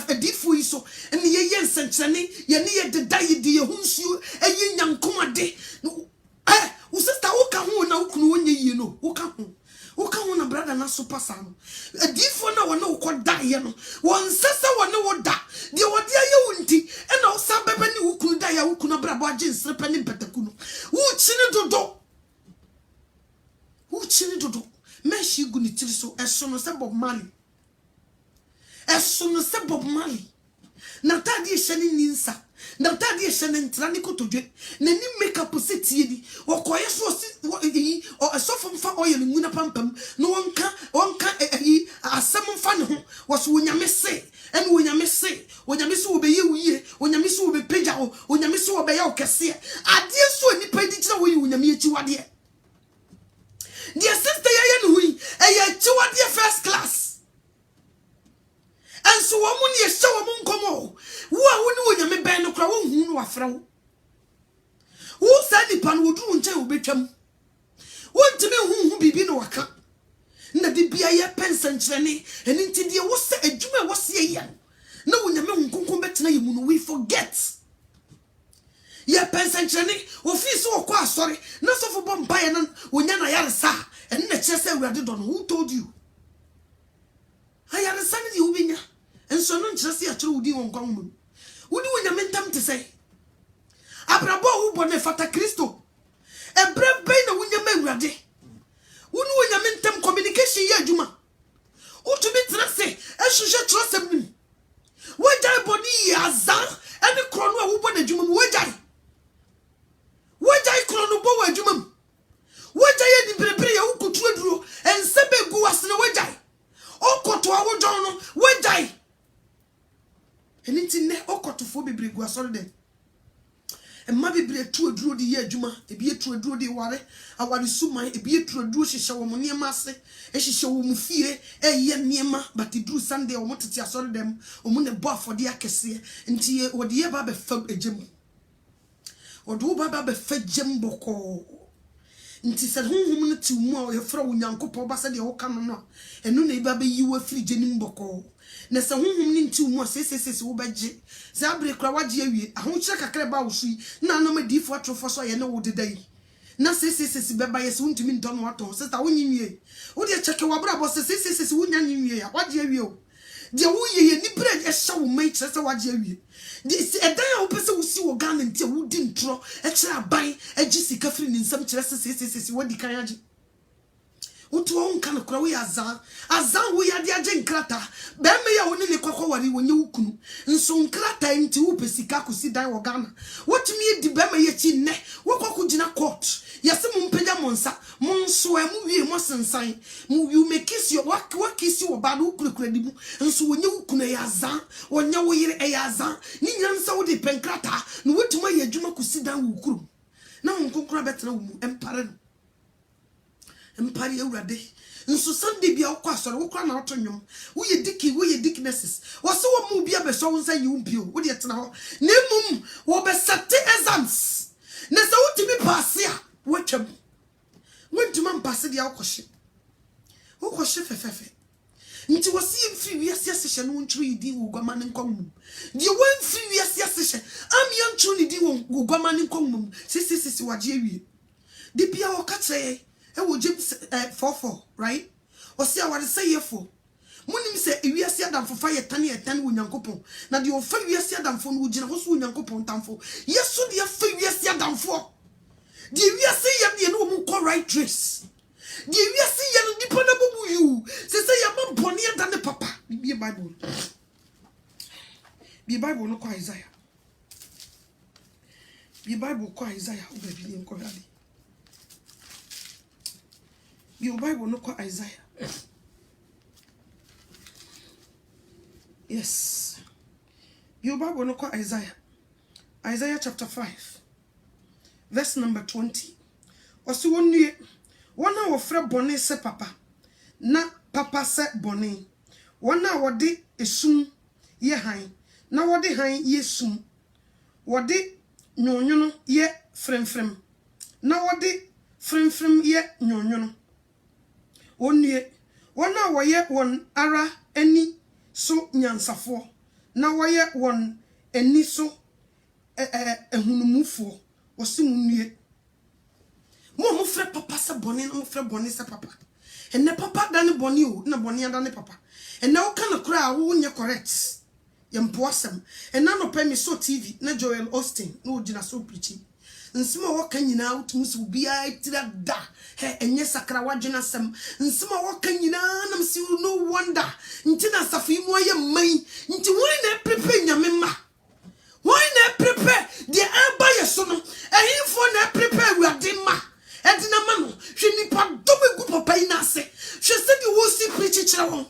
adifo iso ene ye nsenkyerene ye ne ye deda ye die ho nsuo eye nyankomade wo sister wo ka ho na wo kunu wonye yie no wo ka ho na brother na super sam adifo na wona wo koda ye no won sesa wona wo da de wode aye wunti ena wo sa bebe ni wo kunu da ya wo kunu brabo agye nsrepa ni petakuno wo chini dodo meshi gu ni tiri so esono se Bob Marley na tadi ehye ni nsa na tadi ehye ni ntra ni kotodwe na ni makeup setie di okoye so o esofo mfa oye ni nguna pampam no wonka asem mfa ne ho woso wonyame se ene wonyame se wo be ye wiye wonyame se wo be pagya wo wonyame se wo be ya okese ade so ni padi kira wo yi wonyame echi wade dear sister ya no what dear first class. And so a woman ye show a moon come all. Who are you me ban no crow who are from? Who said the pan would do until we become? What to me who be no account? Na de bia ye pensenchene eni ntide wo se adwuma wo se ye na wonyame hunkonkon betena ye mu no we forget ye pensenchene office wo kwa asori na sofo bomba ye na wonya na yare sa eni na kire se awurade do no who told you ayare sa ne ye ubinya enso no nkire se ya kire wudi won kwan mu wudi wonyame ntam te se abrabo wo bone fata Kristo ebre be na wonyame awurade wonu wonyame ntam communication ye adwuma utumi trase ehwehwe trase nim wajai body azan ene krono a wo bo na adwuma mu wajai krono bo wa adwuma mu wajai ni berebere ya wokotu aduro ensebe gu wasene wajai okoto a wojon no wajai eni tinne okotofo bebre gu asore dem emma bebre tu aduro di ye adwuma ebi etu aduro di ware aware suman ebi etu aduro hihye wo niema ase ehihye wo mu fie eye niema but duru Sunday wo motete asore dem omu ne bo afode akese nti wode ye ba be fam egem odo ba be fagem boko nti se honhom no ti mu a ye fra wo nyankopɔ ba se de wo ka no enu na iba be yiwa firi jenim boko na se honhom ni nti mu a sesesese wo bagye se abre kra wagye awie ahonkyere kakra ba wo sui na no madifo atrofo so ye ne wo dedai na sesesese beba ye se untimi ntɔ no ato se ta wonyi wie wo de cheke wabra bo se sesese wonya nyi wie ya wagye awie o de wo ye ni bre ye hya wo mai kyere se wagye awie de edan a wo pese wo si wo Ghana nti wo di ntro e kyere aban agyi sika firi ni nsam kyere se sesese wodi kan agye utu onka na kura we azan wo ya de agye nkrata be me ya woni ne kokko wari wonye wukunu nso nkrata nti wo pesika kosi dan wo Ghana wotumi edi be me ye chi ne wo kokko gina court yase mu mpenya monsa monso e mu wie mo sensan mu you make kiss your work kiss your bad wo kura di mu nso wonye wukunu ya azan wonye wo yire ya azan ni nyansa wo de penkrata no wotuma ye adwuma kosi dan wo kuru na onkonkura betena wo mu empare no empare awurade nso Sunday bia wo asore wo kra na oto nwom wo ye dicknesses wo se wo mu bia be so won say you bio wo de tena ho na mum wo be set exams na se wo timi pass a wo twam wo ntuma pass dia wo kohye fefefe nti wo se mfi wiase asehye no ntru yidi wo gwama ne nkom de wo mfi wiase asehye am ya ntru ni di wo gwama ne nkom sisi waje awie de bia wo ka kire e wo James 4:4 right o se aware say yefo munim se ewiase adamfo fa yetan wo nyankopon na de o fa wiase adamfo no gina ho so wo nyankopon tamfo yeso de fa wiase adamfo de wiase yam de no mu ko right trace de wiase yam nipa na bobu you se ya mabone ya dane papa bi bible no ko Isaiah bible ko Isaiah o be bi nko yali your Bible no ko Isaiah. Yes. Your Bible no ko Isaiah. Isaiah chapter 5. Verse number 20. Osi wonue wona wo frɛ bone se papa. Na papa se bone. Wona wode esum ye han. Na wode han ye sum. Wode nyonyono ye fremfrem. Na wode fremfrem ye nyonyono. Onye wona woye won ara ani so nyansafo na woye won ani so ehunumufo osimunue mo frɛ papa se bone no mo frɛ bone se papa enne papa dane bone o na bone dane papa enne wo kana kura wo nye correct yempo asem enna no pa mi so TV na Joel Austin na ogina so preaching nsima waka nyina utum so bia tira da he enye sakra wadwena sem nsima waka nyina nam si no wonder ntina safi mu aye man nti won na prepare nyame ma won na prepare de aba ye so no ehifo na prepare wade ma edina ma no hwe nipa dobegu papa ina ase hwe se di wo si preach kire won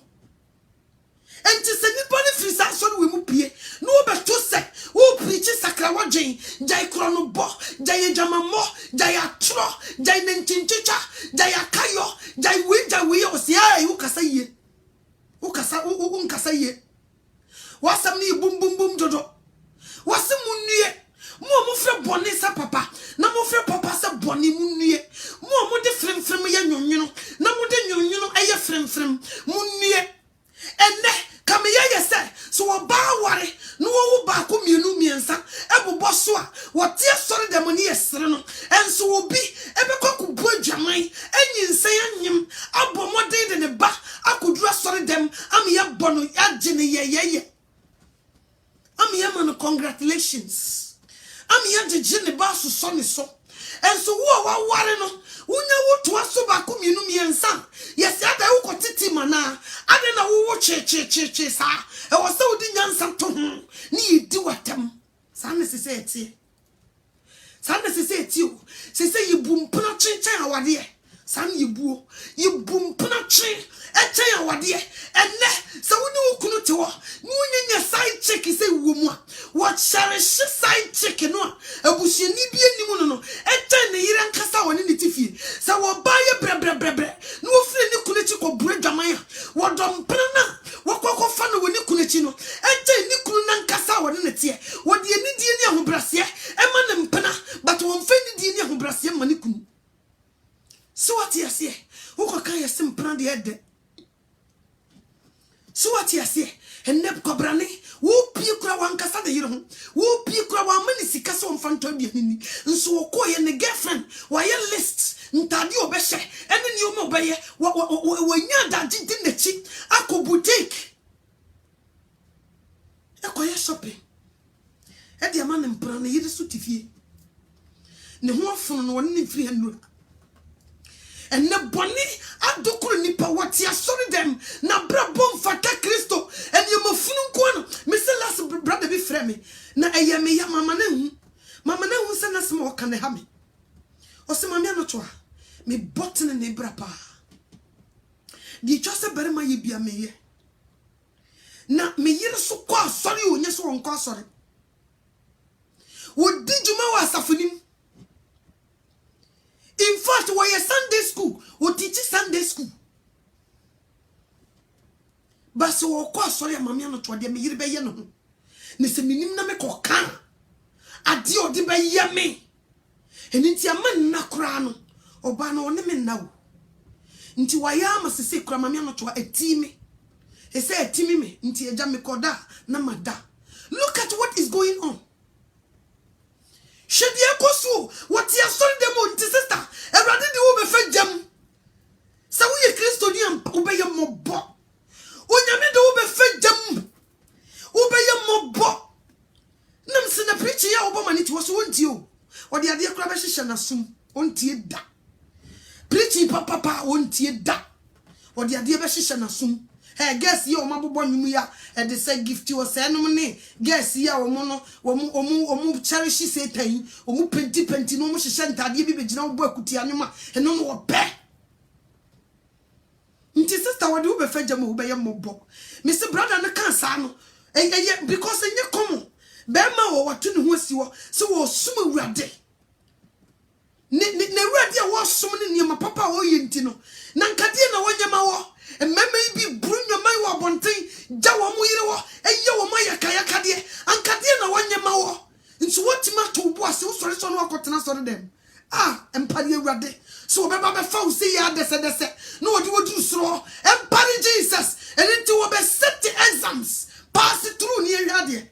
enti se nipa ne frisa so no we mu pie no be to se wo preach sakra adwen jai krono bo jai jamamo jai atro jai nentinchicha jai akayo jai we osia ukasa ye unkasa ye wasam ni bum dodo wasam munue mo frɛ bɔne sa papa na mo frɛ papa sa bɔne munue mo de frem ye nwonwono na mo de nwonwono ɛyɛ frem munue enne kameya yese so oba ware no wo ba ko mienu miensa ebobɔ so a wote sɔre dem ne yesere no enso obi ebekɔ ko bu adwaman anyinsan anyim abɔ moden de ne ba akodura sɔre dem am ye bɔ no agye ne ye am ye man congratulations am ye gye ne ba so ne so enso wo wa ware no wonya woto aso ba ko mienu miensa yesi ada wo ko titi mana ade na wo che sa e wo se odi nyansa to ho ni yidi watam sa na sese eti o sese yibu mpana chenchen awade e sa na yibu mpana chen echen awade e enne se woni wo kunu te wo ni wonya side check se wo mu a wo cherish side check no a abusuani bi anim no echen ne yire nkasa woni ne tifie se wo ba ye brebre no wo firi ne kunu chi ko bure dwaman a wo dompana na wo kokko fa no woni kunu chi no echen ne kunu na nkasa woni ne tie wo de ni die ne ahobrase e ma ne mpana but wo mfa ni die ne ahobrase ma ne kunu so what you say wo ko kan ye simpana de ede so what you say enep kobrane wo pie kura wankasa de yire ho wo pie kura wa mani sika so mfanto bia nini nso wo ko ye ne girlfriend wa ye list ntade obehye ene ni o mo beye wo nya daji din na chi akọ boutique ekoye shopping e de amane mpra na yire so tifie ne ho afono no woni free hanura enne boni adokuru nipa wati asori dem na brabom fata Kristo ene mafunu nko no mese last brother bi frɛ me na eye me ya mama na hu se na sema oka ne ha me o se mama no to a me botene ne brapa di twase bere ma ye bia me ye na me yire so kwa asori onye so wonko asori wo di juma wa asafunim. In fact, we are Sunday school, we teach Sunday school. But so of course, sorry, mammy, not to me, you be yano. Nisse minim na me cocan. Adio di be yame. And it's your man nakrano, or bano on me now. Into I am as a secret, mammy, not to a teamy. He said, Timmy, into a jammy coda, namada. Look at what is going on. Shedia kosu what ya sorry dem on sister erade de wo be fa jam sa wo ye Kristo ni am wo be ye mobo onyame de wo be fa jam wo be ye mobo nam se na preach ya wo mani ti wo so wonti o de ade kura be hihye na sum ontie da preach papa ontie da o de ade be hihye na sum hey guess ye o mabobo nyum ya e de say gift wo say no ne guess ye o mo no o mu cherish Satan o mu penti no mu hihye ntade bi begina wo akuti anwuma e no wo pe nti sister wo de wo be fa jam wo be ye mobo me se brother na kan sa no because enye komo be ma wo wato ne ho asi wo se wo sum awurade ne awurade a wo sum ne niam papa wo yenti no na nkade na wo nyama wo mmemme bi brunyo mai wo bonten ja wo mu yire wo eye wo mai yakaya de ankade na wonyema wo nso wotima to bo ase wo sori so no akotena sori dem empare awurade so obeba be fa wo se ya dese no wodi wodu soro empare Jesus enti wo be set exams pass through ni awurade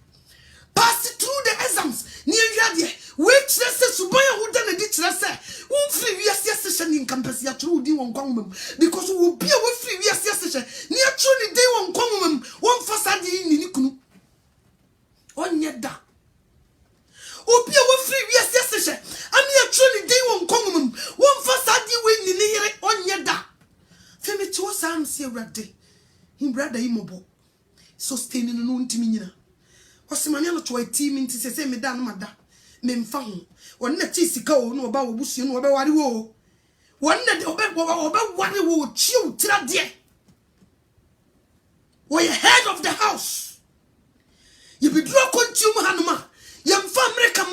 pass through the exams ni awurade which say subaya hu da na di kire say won free wiase session ni campus ya tru di won kwanwum because wo bia wo free wiase session ni atru ni dey won kwanwum won fasade ni kunu onye da obi a wo free wiase session ami atru ni dey won kwanwum won fasade we ni ni yere onye da femi to sam se awurade him brother imobo sustaining no ntimi nyina osimani no to a team nti se me da no mada me mfa ho wonna ti sika o no oba wo busu no oba ware wo wonna de oba ware wo chiu tira de we head of the house you be draw consume hanuma ye mfa America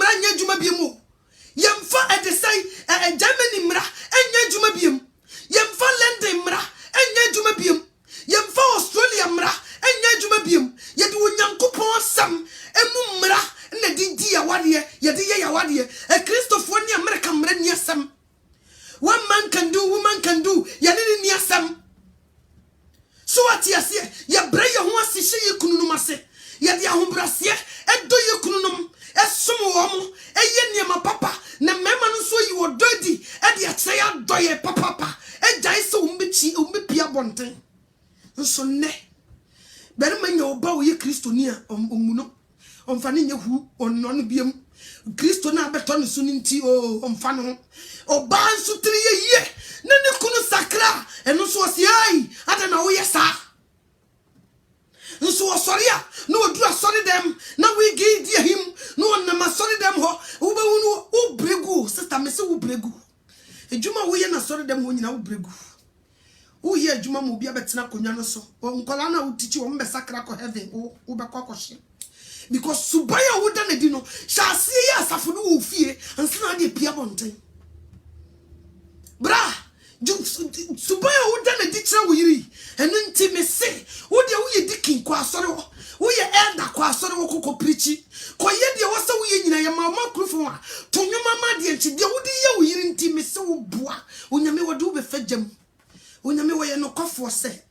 yawadie yedi ye yawadie e Christopher ni America mre ni asem. One man can do, woman can do. Yadi ni asem. So what yase ya bre ye ho asihye ye kununum ase. Yadi ahombrase edo ye kununum esum wo mo eye niema papa na mema no so yi wo dodi e de akyere ya doye papa e jai se umbepia bonten nso ne bere manya oba wo ye Kristo a omuno omfa ne nye hu onno no biem Kristo na abeto no so nti o omfa no oba nso tiri ye na ne kunu sakra eno so osi ai ada na wo ye sa nso osori a na odu asori dem na we gi him no na masori dem ho wo be wu no bregu sister me se wo bregu ejuma wo ye na sori dem ho nyina wo bregu wo ye ejuma mo bia betena konwa no so nkola na wo tichi wo mbe sakra ko heaven wo be kwakoshe because subaya wo da na di no shase ye asafo no wo fie ansina de pia bonten bra subaya wo da na di kira wo yiri enu nti me se wo de wo ye dikin kwa asori wo ye elder kwa asori wo kokko preachi ko ye de wo se wo ye nyina ye ma makrofo a tonwoma ma de nti de wo de ye wo yiri nti me se wo boa onyame wo de wo be fajam onyame wo ye no kwafo se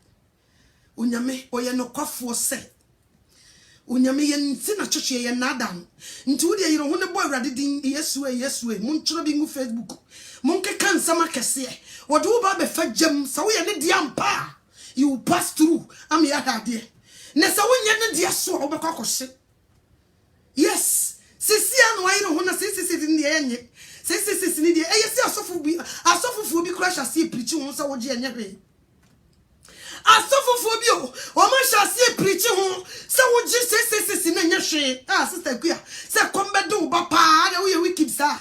onyame wo ye no kwafo se onyame ye nti na choche ye nadan nti wo de yiro ho ne bo awrade din yesu mun churo bi ngu Facebook mun ke kan sama kese wo de wo ba be fajam sa wo ye ne dia mpa you pass through am ya hade ne sa wo nye ne dia so wo be kwakose yes sisi anu ayiro ho na sisi ni enye sisi ni dia eyesi asofufu bi crash asi preach ho sa wo je enye hwe asofufu bi o ma sha asi preach ho sa wo je sisi na enye hwe ah sister kuya se kombe do ba pa na wo ye wicked sa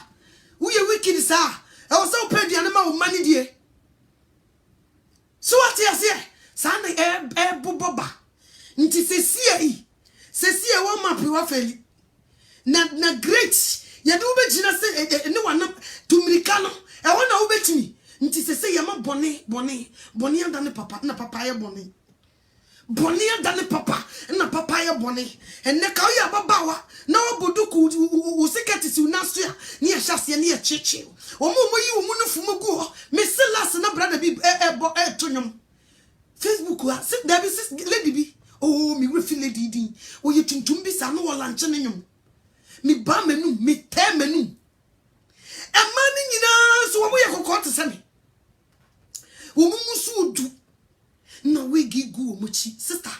e wo sa pedi na ma wo mani die so what you say sana e boboba nti sesi wo mapi wa feli na great ya do be gina se ne wana tumirika no e wona wo betimi nti sesi ya ma boni anda ne papa na papa ye boni anda ne papa na papa ye boni enne ka ya babawa na oboduku wo seketi si unaso ya ne ya hyase ne ya cheche wo mo yi wo mu no fumu ho me se last na brother bi tonyom Facebook wa sit there be sis lady bi oh me refi lady din o ye tuntum bi sa no wala nche ne nyom me ba menu me te menu e ma ni nyina so wo ye kokko te se me wo mu musu du na we gi gu o mochi sister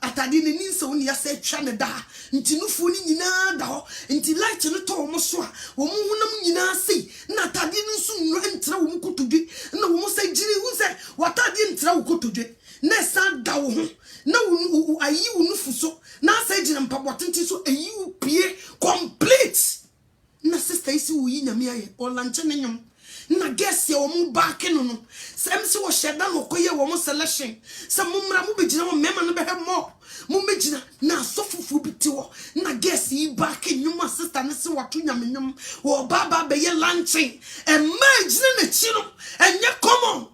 atade ne ninsa woni ya se twa ne da nti nufu ni nyina da ho nti light no to mo so a wo mu hunam nyina sei na atade nsu nro ntra wo mu kotodwe na wo mu se jiri hu se watade ntra wo kotodwe na sa da wo ho na wo ayi wo nufu so na sa jina mpabotenti so ayi wo pie complete na sister isi wo yi nyame aye olanche ne nyom na guess ya wo mu back no sem se wo sheda no koye wo mu selection se mumra mu begina wo mema no be he mo mu megina na asofufu bi ti wo na guess yi back nyuma sister ne se watu nyame nyom wo baba be ye lunching e ma gina na chi no enye common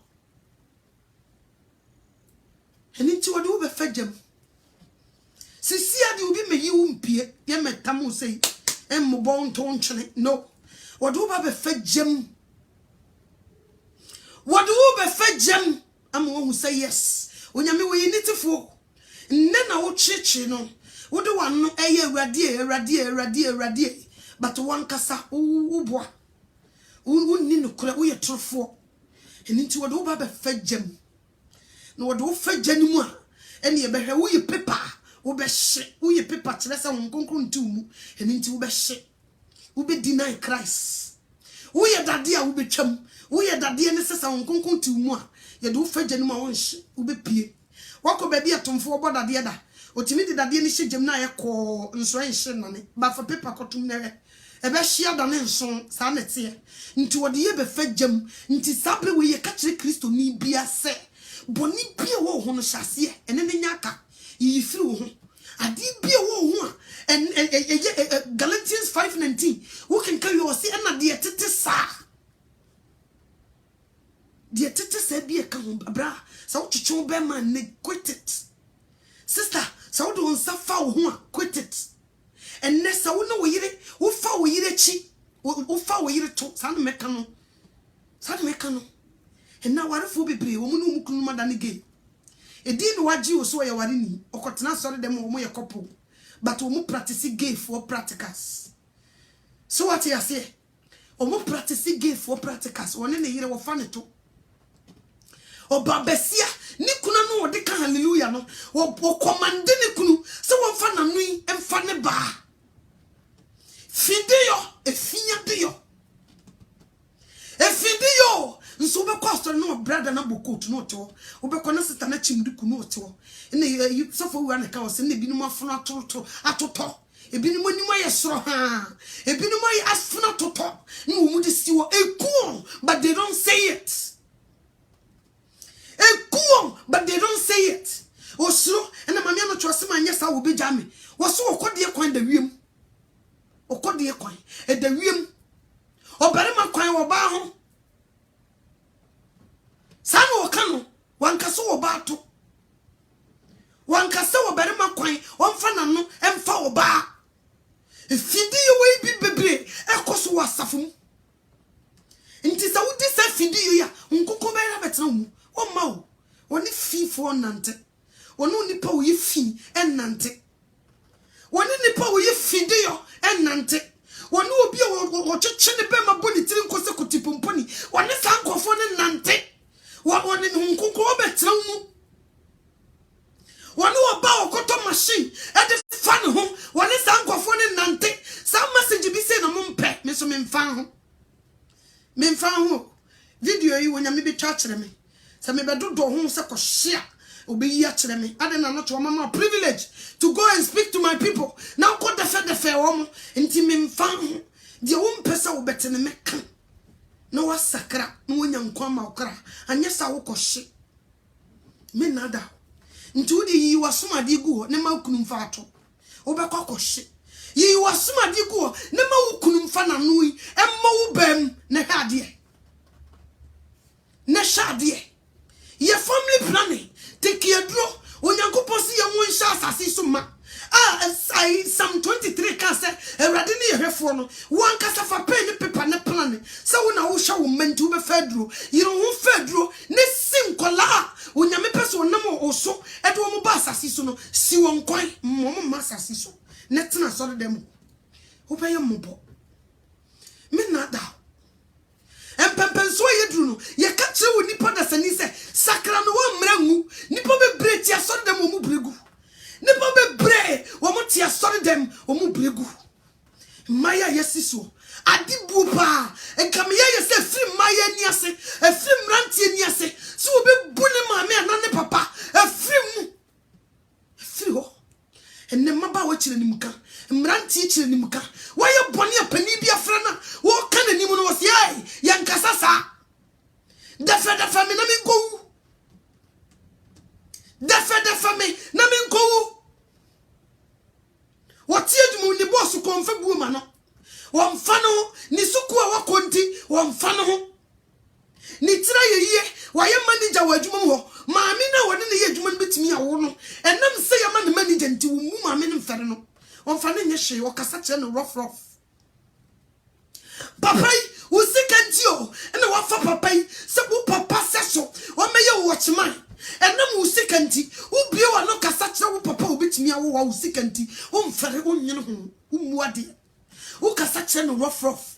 eni ti wo de wo be fajam sisi ade obi meyi wo mpie ye metam sei em bon ton chene no wo de wo ba be fajam what do be fajam am who say yes onyame we nitifo nne na wo cheche no wo de wan no eye awrade but one kasa wo boa wo ni no kura wo ye trofo enti wo de wo ba be fajam no wo de wo fajani mu a ene ye behwe wo ye paper wo be hye wo ye paper kire sa won konkro nti mu enti wo be hye wo be deny Christ wo ye dade a wo be twam wo ye dade ne sesa won konkro nti mu a ye de wo fajani mu a won hye wo be pie wako ba bia tomfo obo dade da otimi de dade ne hye gem na ye ko nso hye no ne ba fa paper kotum ne e be hye da ne nso sa na tie nti wo de ye be fajam nti sabre we ye ka kire Kristo ni bia se boni bia wo ho no hyase ene ne nyaka yi firi wo ho ade bia wo ho a Galatians 5:19 wo kan ka yo se na de tete sa de tete sa bia ka ho bra sa wo twetwe be man ne quit it sister sa wo do nsa fa wo ho a quit it enne sa wo no wo yire wo fa wo fa wo yire to sa no meka no and now ware fo bebre wo mu no mu kunu madane gay edi no waji wo so ye ware ni okotena sori dem wo mu ye couple but wo mu practice gay for practicals so what you say wo mu practice gay for practicals woni ne yire wo fa ne to obabesia ni kuna no wo de ka hallelujah no wo command ni kunu so wo fa na nui emfa ne ba fideyo efiadeyo nso be cost no brother na bokot no to wo be kona sister na chimduku no to ene so fo wi na ka wo se ne binum afono atoto ebinum anim aye soro ha ebinum aye afono atoto ni wo mu de siwo ekuo but they don't say it but they don't say it osuro ena mame no twose ma nyesa wo be jame wo so okodie kwan da wiem okodie kwan e da wiem obere ma kwan wo ba ho sanu okano wankase wo ba to wankase wo bere ma kwan omfa nanu emfa wo ba efidi we bi bebre ekoso wasafum nti sa wudi sa fidi ya nkoko be na betena mu o ma o oni fifo nante oni nipa wo ye fi enante oni nipa wo ye fidi yo enante woni obi o cheche ne be ma boni tiri nkose kutipomponi woni sankofo ne nante woni nkunko obetira mu woni oba okoto machine e de fan ho woni sankofo ne nante sa message bi se na mumpe me so memfa ho video yi wonya me be twa kire me se me be dodo ho se ko hia obeyi a kire me ade na no to mama privilege to go and speak to my people now ko defe wo nti memfa ho de wo mpesa wo betene meka no wasakra no wonya nkwa ma okra anya sa wo kohye me nada nti wo di yi wasomade gu ne ma kunu mfa ato wo be kohye yi wasomade gu ne ma wo kunu mfa na no yi emma wo bam ne hade ne shade ye family planning take your draw onyankopon si ye won sha asase so ma Psalm 23 can say erade ne yehwefo no wan kasa fa pen ne paper ne plan se wo na wo hwa wo mantu be fedro yiro wo fedro ne sinkola onyame pese wonam oso e de wo ba asase so no si won kwan mo asase so ne tena so de dem wo be ye mobo me nada empempenso ye dru no ye ka kire wo nipa da sani se sakra no wo mra ngu nipa be breti aso de dem mo bregu nipa be bre wo mo ti aso de dem wo mo bregu maya yesiso adibu pa enkamiya yese firi maya ni ase efiri mrantie ni ase so wo be bu ne maame ana ne papa efiri ho enne maba wo kire ni muka mrantie kire ni muka wo ye bone apani bi afra na wo ka na ni mu no wo se ai yankasa sa defe me na me go defe me na me go wati edum ni boss ko mfa bu ma no won fa no ni suku a wakonti won fa no ho ni tira yeye waye manager wa adwuma ho maami na wode ne ye adwuma no betimi awo no enam se ya ma ne manager nti wo mu maami ne mfere no won fa ne nye hwe wo kasa kire no rough papai usikanti o ene wafa papai se bu papa seso o meye wo chiman enam usikanti ubie wa no kasa kire wo papa obetimi awo wa usikanti o mfere o nyene ho umuade wo kasa kire no rough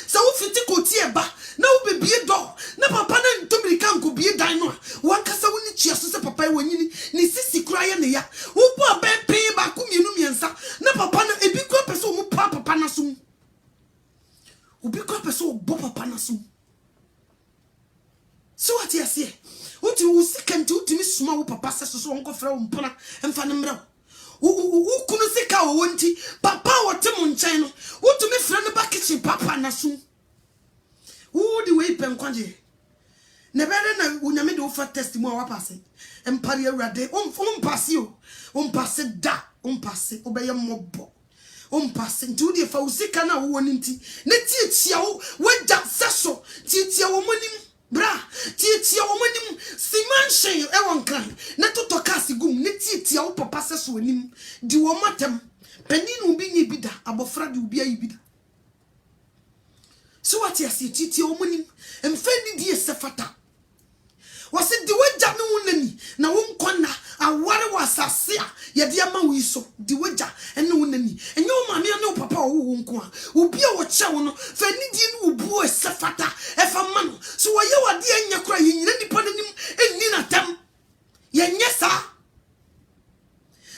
so wo fiti koti eba na wo bebie do na papa na ntomri kan ko bie dan no wan kasa wo ni chia so se papa wo nyini ni sisi kura ye ne ya wo bo aben pin ba ku mienu miensa na papa na ebi ko pese wo mu papa na so obi ko pese wo bo papa na so so what you say what you sikanti utimi suma wo papa se so won ko fra wo mpona emfa ne mra wo kunu sika wo wonti papa wo te mo nchen no wo tumi fra ne ba kitchen papa na so wo di we pen kwaje ne bere na unyame de wo fa testimony wa passe empare awrade passe o passe da passe obeye mobo passe nti wo di fa wo sika na wo woni nti ne tietia wo waja seso tietia wo monim bra tietia wo monim simanshen e won kan ne toto kasi gum ne tietia wo papa seso wonim di wo matem paninu bi nye bida abofra di obi ayi bida So what you see titi omunim emfeni die sefata wase de wagya ne wonani na wonkonna aware wasase a ye de ama wi so de wagya ene wonani enye o maame ne o papa o wo nko a obi a wo kye wo no fani die ne obu sefata efa ma no so wo ye wade anya kura ye nyina nipa nanim enni na tam ye nye sa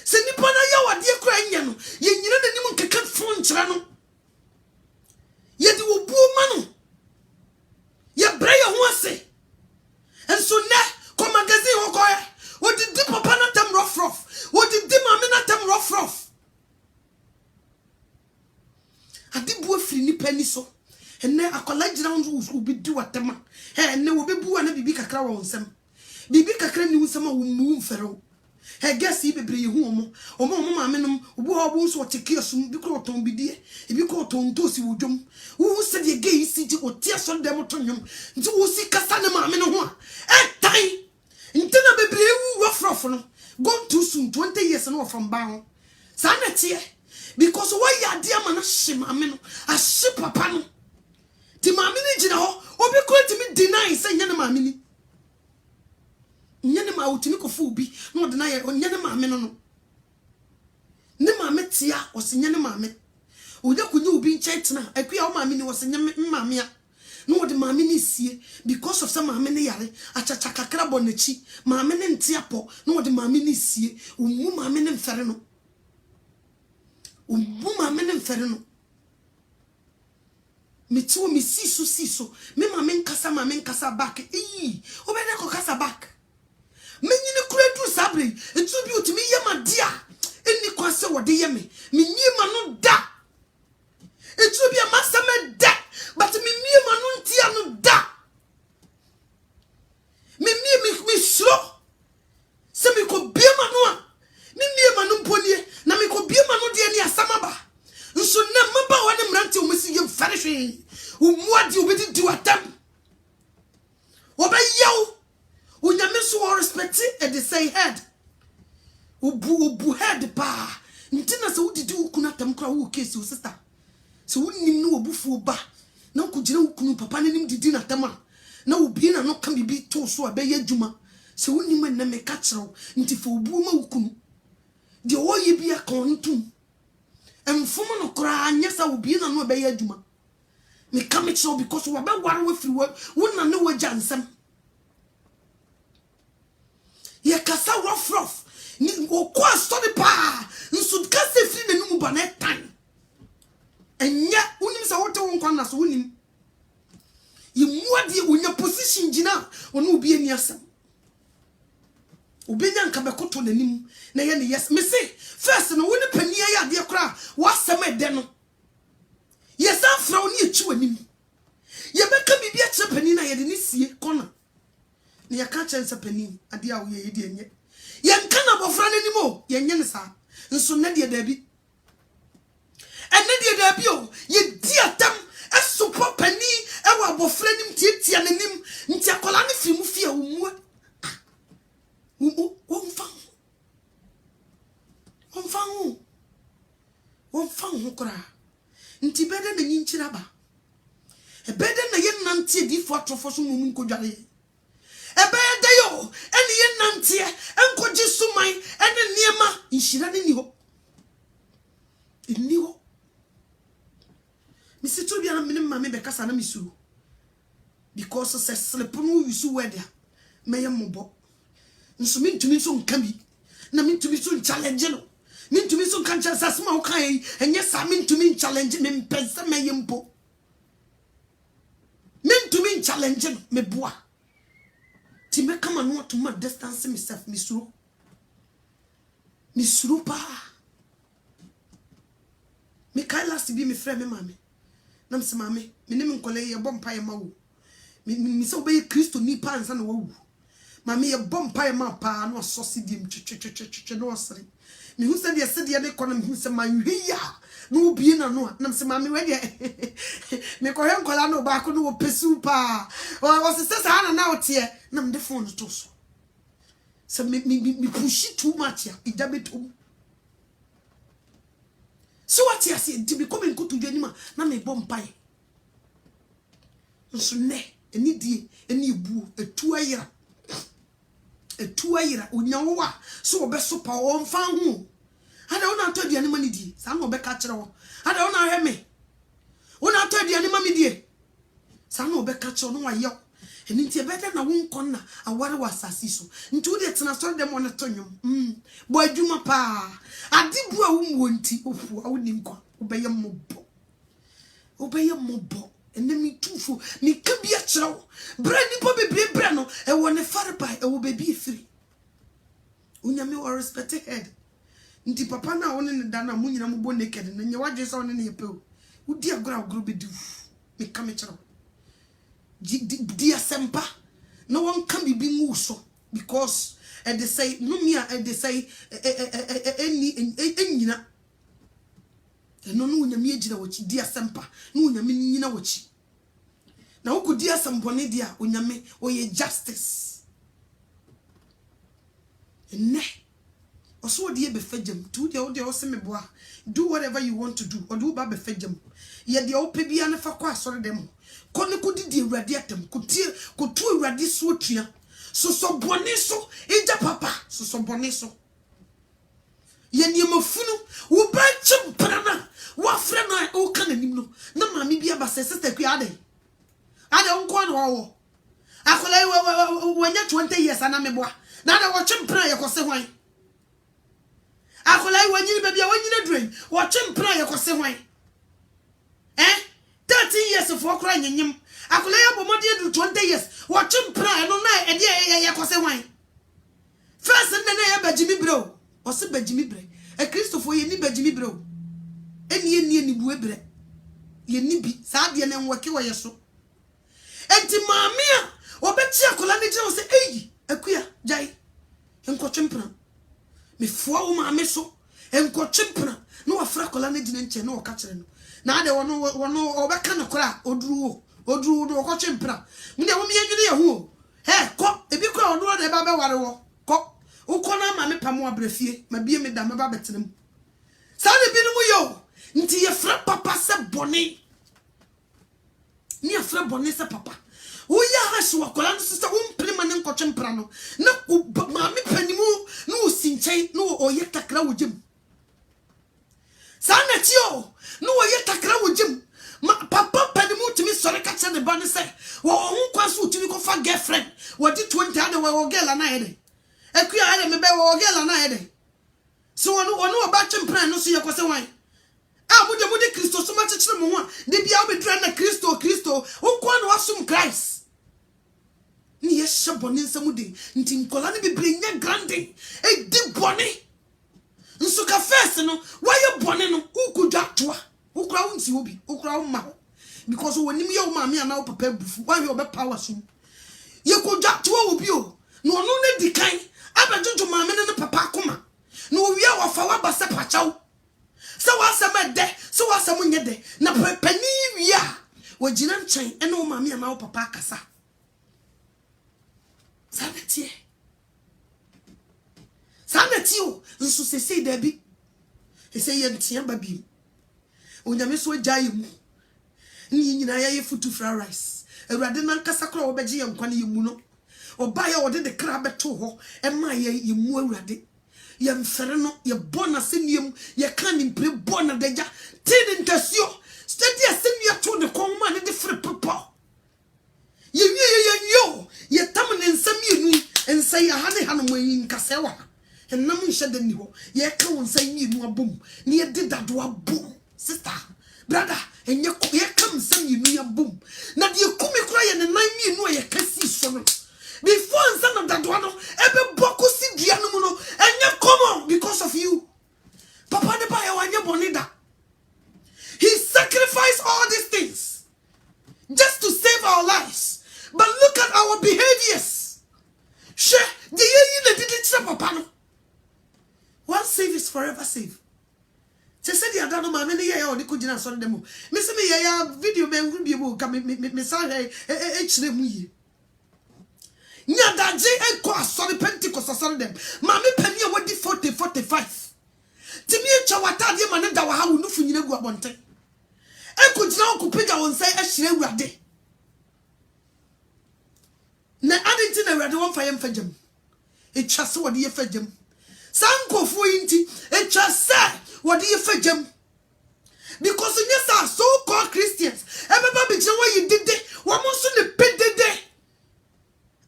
se nipa na ye wade kura anya no ye nyina nanim nkeka fo nkyera no ye de obu ma no ye bre ye ho ase. And so now, come magazine okoye. What did the papa na tem rough? What did the mama na tem rough? Adi bu free ni penny so. And now a college round will be do at them. And ne will be boo and bibi kakra on some. Bibi kakra ni usama will move fero. He guess he be bring home. O mama menum, who bones what take your soon be caught on bidie. If you caught on tosi would jump. Who said ye gay city or tears on them to him? To see Casanama Menua. At time. Intena be brave rough no. Gone too soon, 20 years and more from bound. Sanity. Because why ya dear man a shim ameno, a ship a panel. Timamini Jina, or be going to me deny saying Yanamamini. Nyanema utimi ko fubi no de na ye onyanema me no ne maame tia o se nyanema me onya kunye obi nche tena akua o maame ni wo se maame a no de maame ni sie because of some maame ne yare achacha kakra bonachi maame ne ntia po no de maame ni sie umu maame ne mfere no umu maame ne mfere no meti wo mi siso me maame nkasa back obede ko kasa back menyine kuredu sabre etu bi utimi yema dia eni kwase wode yeme menyima no da etu bi amasame da but menyima no ntia no da me sro se me ko biema no a menyima no mponie na me ko biema no de ni asamaba nso na maba wone mrante omisi yem fare hwe umuadi obedi di watam obayew unyame so respect and they say head ubu head pa ntina se udidi ukuna tam kra wo case wo sister se wonnim no obufu ba na kugire ukunu papa nanim didi na tam na obi na no ka bibi to so abeye adwuma se wonnim na me ka kirew nti fo obu ma ukunu de wo ye bia kontum emfomo no kra anya sa obi na no abeye adwuma me ka me kirew because wo ba ware we free wo na no wagya nsem ye kasa rough ni okwa study pa nso kasa free na numu ba na time enya unim sa wote won kwana so unim ye muade onya position gina ono obi ani asem obenya nka bekoto nanim na ye ne yes me say first no woni pania ya de kra wasem ede no ye san fra oni echi wanim ye beka bibia kire pani na ye de ne sie kona ne yaka chense pani ade a wo ye de enye ye nka na bofra nanimo ye nye ne sa nso na de dabi enne de dabi o ye di atam esopo pani e wa bofra nim tietia nanim nti akola ne fi mu fi a wo wonfan kora nti bede na nyinchira ba e bede na ye nante di fo atrofo so mu nkodware ebede yo ene ye nante enkoji suman ene niema nhira ne ni ho mi situ bia na mene mame be kasa na misuru because se slepono yusu wedia meye mobo nso mintumi so nka bi na mintumi so challenge no mintumi so kan chance asma o kan enye sa mintumi challenge me mpesa meye mpo mintumi challenge no me boa ti me kama no to ma distance myself misuru pa me kai last bi me frɛ me mame na mse mame me ne me nkole ye bompa ye mawo me se obey Kristo ni pa ansa na wawu mame ye bompa ye ma pa no so sidim twetwetwetwe no osre me hu se de sede de kona me hu se manhwia no bi na no na mse mame we de me ko he nkola no ba ko no pesu pa o se sa na otie na me de phone to so se me push too much ya idabe to so what you say to become nkutu dwanima na me bompa ye nso ne eni die eni ebu etu ayira onyawo a so obeso pa o mfa ho ada wona to aduane mani die sa na obeka kire wo ada wona hwe me wona to aduane mami die sa na obeka kire no wayo eni ntie beta na wonkon na aware wasasi so nti wo de tena so dem wona to nwom bo adwuma pa adibu a wo mu nti ofu a woni nkwa obeye mobo enemi tufu ni kabia kire brani po bebre no e woni fare pa e wo bebi free unyame wa respect head nti papa na woni ne da na munyina mubo naked na nye waje so woni ne yepew udi agora be du me kame kire dia sempa no one can be ngu so because they say no me they say enyina no unyame agina wachi dia sempa no unyame nyina wachi na ukudi asambone dia unyame oye justice ne oso de be fagem tu de o de o se meboa do whatever you want to do or do ba be fagem ye de o pe bia na fa kwa asore dem ko ne ko didi awurade atem ko tu awurade so tua so bone so eja papa so bone so ye ni mafunu wo ba chimprana wa fra na o kan anim no na maami bia ba se sister ku ade unko na wo akola wanya 20 years ana meboa na da wo chimpra ye kose hwan akola wanyi be bia wanyi na dren wo chimpra ye kose hwan 30 years for crying nyim akola ya bomode do 20 years wo chimpra no na ede ye kose hwan first na ya bajimi bro o se bajimi bre e Christopher ye ni bajimi bro eni buwe bre ye ni bi sa de na nwoke wo ye so enti maamia obeti akola ne je o se eyi akuya jai enkochimpra me fuwa wo maame so enkochimpra no wafra akola ne gine nche no wo ka kire no na ade wono obeka no kora oduru no okochimpra mde wo miedwene ye hu ko ebi kora ono na eba be ware wo ko ukona maame pamo abrafie mabie me da maba betenem sa ne bi no mu yo nti ye fra papa se boni ni afra boni se papa uya hasu wakola no sisa umprima ne nkochimpra no na maame panimu no sinchai no oye takra wojim sana tio no oye takra wojim papa panimu timi sore ka che ne ba ne se wo ho kwaso timi ko fa girlfriend wodi 20 ade wo girl na yede akuya ade me be wo girl na yede so wono oba chimpra no so ye ko se wan mude Kristo so ma chechire mo ho de bia obedra na Kristo ukwa no asum Christ ni ye shabone nsamude nti nkola ne bibre nya grande e di bone nso ka first no why bone no ukudwa toa ukura wonti obi ukura wo ma because wonim ye wo ma me ana wo papa bufu why you be power so ye kudwa toa obi o no no ne dikan abajojo ma me ne papa akoma no wi a wafa wa ba se pachaw se wa se de se wa se munye de na pani wi a wagina nchen ene wo ma me ana wo papa akasa Sanati o nso sese dabi ese ye ntia babi onyame so agyaye mu ni nyina ye futu fried rice awurade nan kasa kro wo beje ye nkwane ye mu no oba ye wo de kra beto ho e ma ye mu awurade ye mfere no ye bona seniem ye kan ni mpre bona daja tin ntasio steady asenua to de konma ne de free papa ye tam ne nsam yenu ensai ha ne hanu moyin kasewa enam nhede ni ho ye ka won nsai yenu abom ne ye didado abom sister brother enye ko ye kam nsam yenu abom na de kumi kura ye ne nan yenu ye kasi so no before nsam dado no ebe boko si dua no mu no enye common because of you papa ne ba ye wanye bonida he sacrificed all these things just to save our lives. But look at our behaviors. She, the ye did it papa no. Once saved is forever saved. They said the other man many year or the kujina son demo. Miss me ya video man will be able to come me say h mu yi. Nya da je e ko asori Pentecost asori dem. Mami pani e wodi 40-45. Timi e chawata de man da wa ha wo nufu nyina gu abonte. E kujina okupega won say e hire awurade. Awurade won fa yem fagem etwa se wode ye fagem sankofo yinti etwa se wode ye fagem because yes are so called Christians everybody be what you did wo mo so ne pedede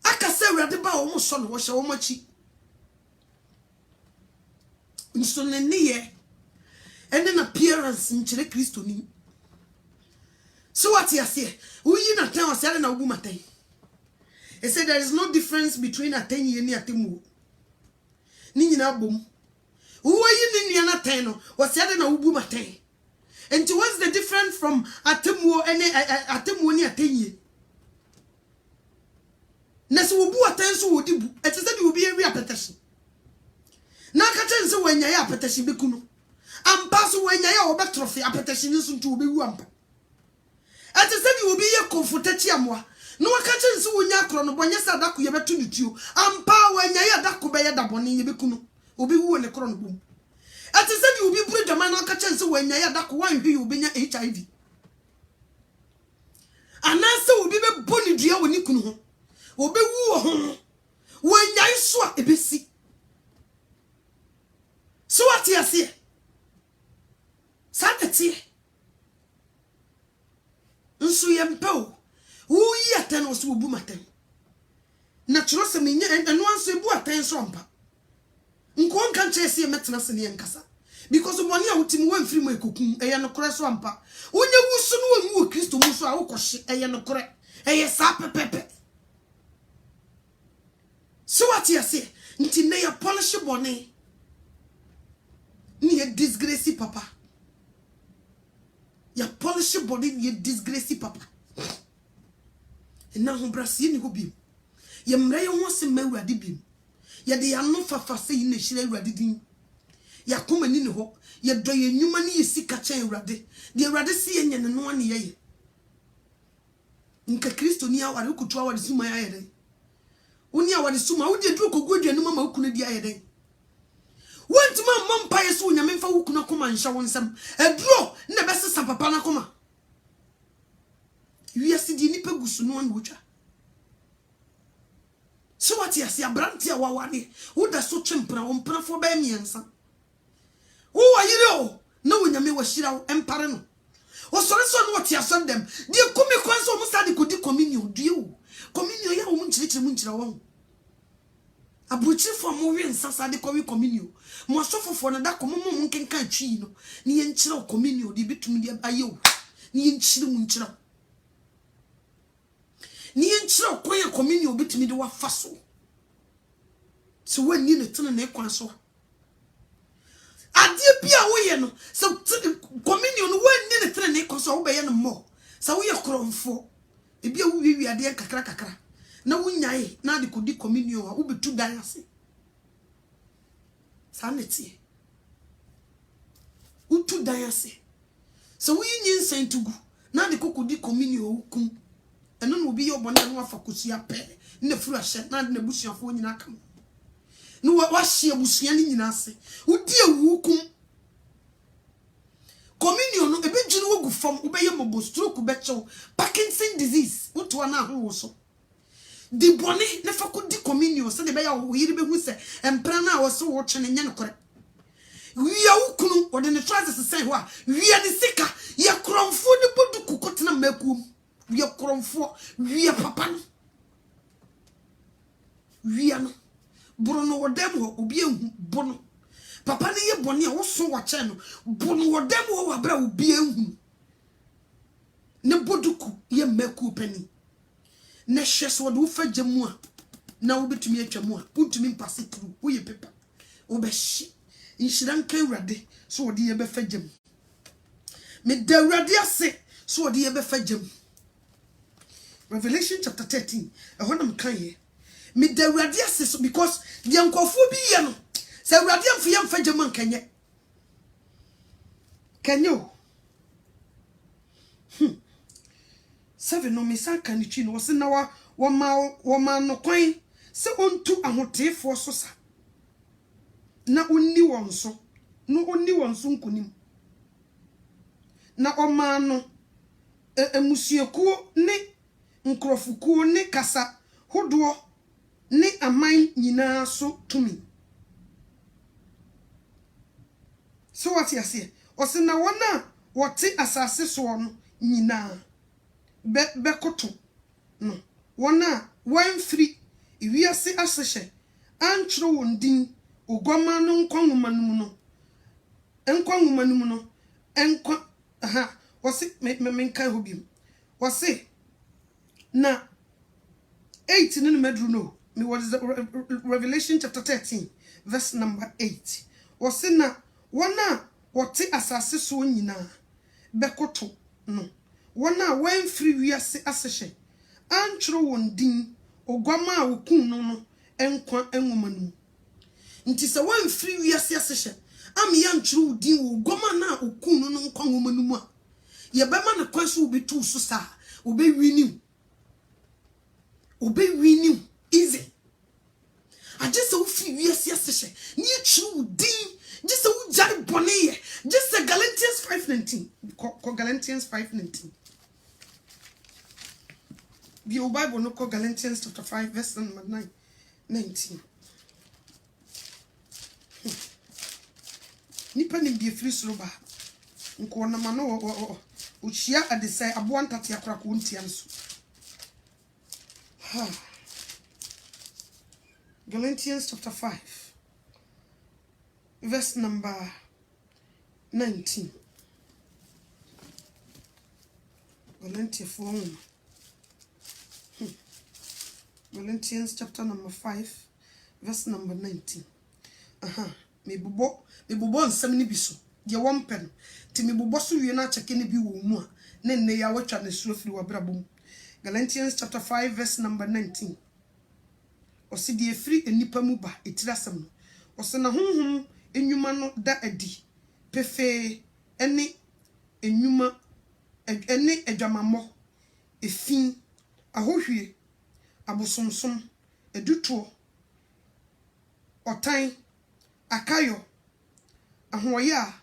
aka se Awurade ba wo mo so no wo hye wo machi nso ne ne and an appearance in Chile Christo ni. So what you say? We na ten was selling a woman. He said there is no difference between a 10 year and a timu. Nina boom. Who are you in a 10 was selling a woman? And what's the difference from a timu and a timu near 10 years? Nesu will be a 10 so would you? It said you will be a repetition. Nakatan so when you are petition bikuno. Pass when you are back trophy, a petition is to be wamp. At the same, you will be a comforted yamwa. No catching so when you are chrono, when you said that you ever tuned you. Power when you are that could be a daboni, Bikuno, will be won a chrono boom. At the same, you will be bridge a man catching so when you are that one who will be HIV. And answer will be a bonny dear when you can will be woo when you swap a bit. So what you say? Saturday. Nso yempo. Wo yi aten wo so bu maten. Natural se menye eno anso ebu aten so mpa. Nko nka chese metena se ne nkasa. Because money a wotimi wan firi mu ekokun eye no kore so mpa. Onye wusu no wan mu Kristo mu so a wo kohye eye no kore. Eye sa pepepe. So what you say? Nti na ya polish bone. Ni ye disgrace papa. Ya polish body ye disgrace papa. And now brasi ni hobi. Ye mre ye ho se mawurade bim. Ye de ya no fafa se yi na hire awurade din. Ya koma ni ne ho. Ye do ye nwuma ni ye sika chen awurade. De awurade se ye nyene no ane ye. Nka Kristo ni aware kutu aware suma ya yede. Oni aware suma wo de duro kogodua no mama ukunu di ayede. Want my mom pay so nyame mfa wukuna koma nhya wonsam eduro na besesa papa na koma wiase di nipa gusu no an wotwa so what ya se abranti a wawane wo da so twempra wo mprafo ba miensa wo ayire na wonyame wa hira wo empare no wo sore so no what ya so dem di kumi kwanso mo sade kodi communion duo communion ya wo nchire wo abuchi for mo wi nsasa de kowi communion mo asofofo na da komo mo nkenka twi no ni ye nchire communion de bitumi de ayew ni ye nchire mu nchire ni ye nchire koye communion bitumi de wafa so wani ne tene na ekwanso ade bia wo ye no so communion no wani ne tene na ekwanso wo be ye no mo sa wo ye kromfo e bia wo wi ade kakra na wunyae na de kodi communion a ubetu dan ase saneti utu dan ase so wunyi nsen tugu na de kodi communion hukum eno no obi ye obona no afakosia pe na furu ahye na de nabusuafo nyina kam no wa hye abusua ni nyina ase udi hukum communion no ebe jinu wogu fam ubeye mobo stroke becho Parkinson disease utu na ho so di boni ne fa ko di communion se de be ya wo yiri be hu se empra na wo so wo twene nya ne kore wiya wukunu wo de ne trousers se ho a wiya ne sika ye kromfo ne bodu kokotena makum wiya kromfo wiya papa no wiya no buru no wodem ho obi ehu bono papa ne ye boni a wo so wo che no bono wodem ho wa bra obi ehu ne boduku ye maku pani na hweso wo fa gyamu a na wo betumi atwamu a untumi mpase tru wo ye pepa wo be hye inhyiran kan urade so wo de ye be fa gyam me da urade ase so wo de ye be fa gyam Revelation chapter 13 ehonam kan ye me da urade ase so because de nkofo bi ye no se urade amfa ye mfa gyam ankanye kanyo seven no misa kanichi no se na wa ma no kwan se ontu ahotefo so sa na onni wonso no onni wonso nkunim na oma no emusuekuo ne nkrofukuo ne kasa hodo ne aman nyina so tumi. So what you say? Ose na wona wote asase so no nyina bekoto no wona wan free iwiase asehye antro wondin ogwama no nkwanwomanum no nkwanwomanum no enkwa aha wose me nka hobim wose na 8 no medru no me what is Revelation chapter 13 verse number 8 wose na wona wote asase so nyina bekoto no wona wan free wiase asehye antro wondin ogwama a wokun no enkwa enwomanum nti se wan free wiase asehye am ya ntro wudin ogwama na okun no nkwa enwomanum a ye bema na kwan so obetu so sa obewini easy ajese wo free wiase asehye ni ntro wudin just a jari bonnie just a Galatians 5:19 Galatians 5:19 the Bible no call Galatians chapter 5 verse number 19 nipa ni bi free sroba nko na ma no uchia adesai abo ntati akra ko ntia nso Galatians chapter 5 verse number 19 Galatians chapter number 5 verse number 19 me bubo nsam ni biso de won pen ti me bubo so wie na cheke ne bi wo mu a ne ne ya watwa ne suro firi wabrabom Galatians chapter 5 verse number 19 osi de free enipa mu ba etirasem no osi na honhom enwuma no da adi pefe ene enwuma ene adwamammo efin ahohwie abosonsom eduto otan akayo ahoya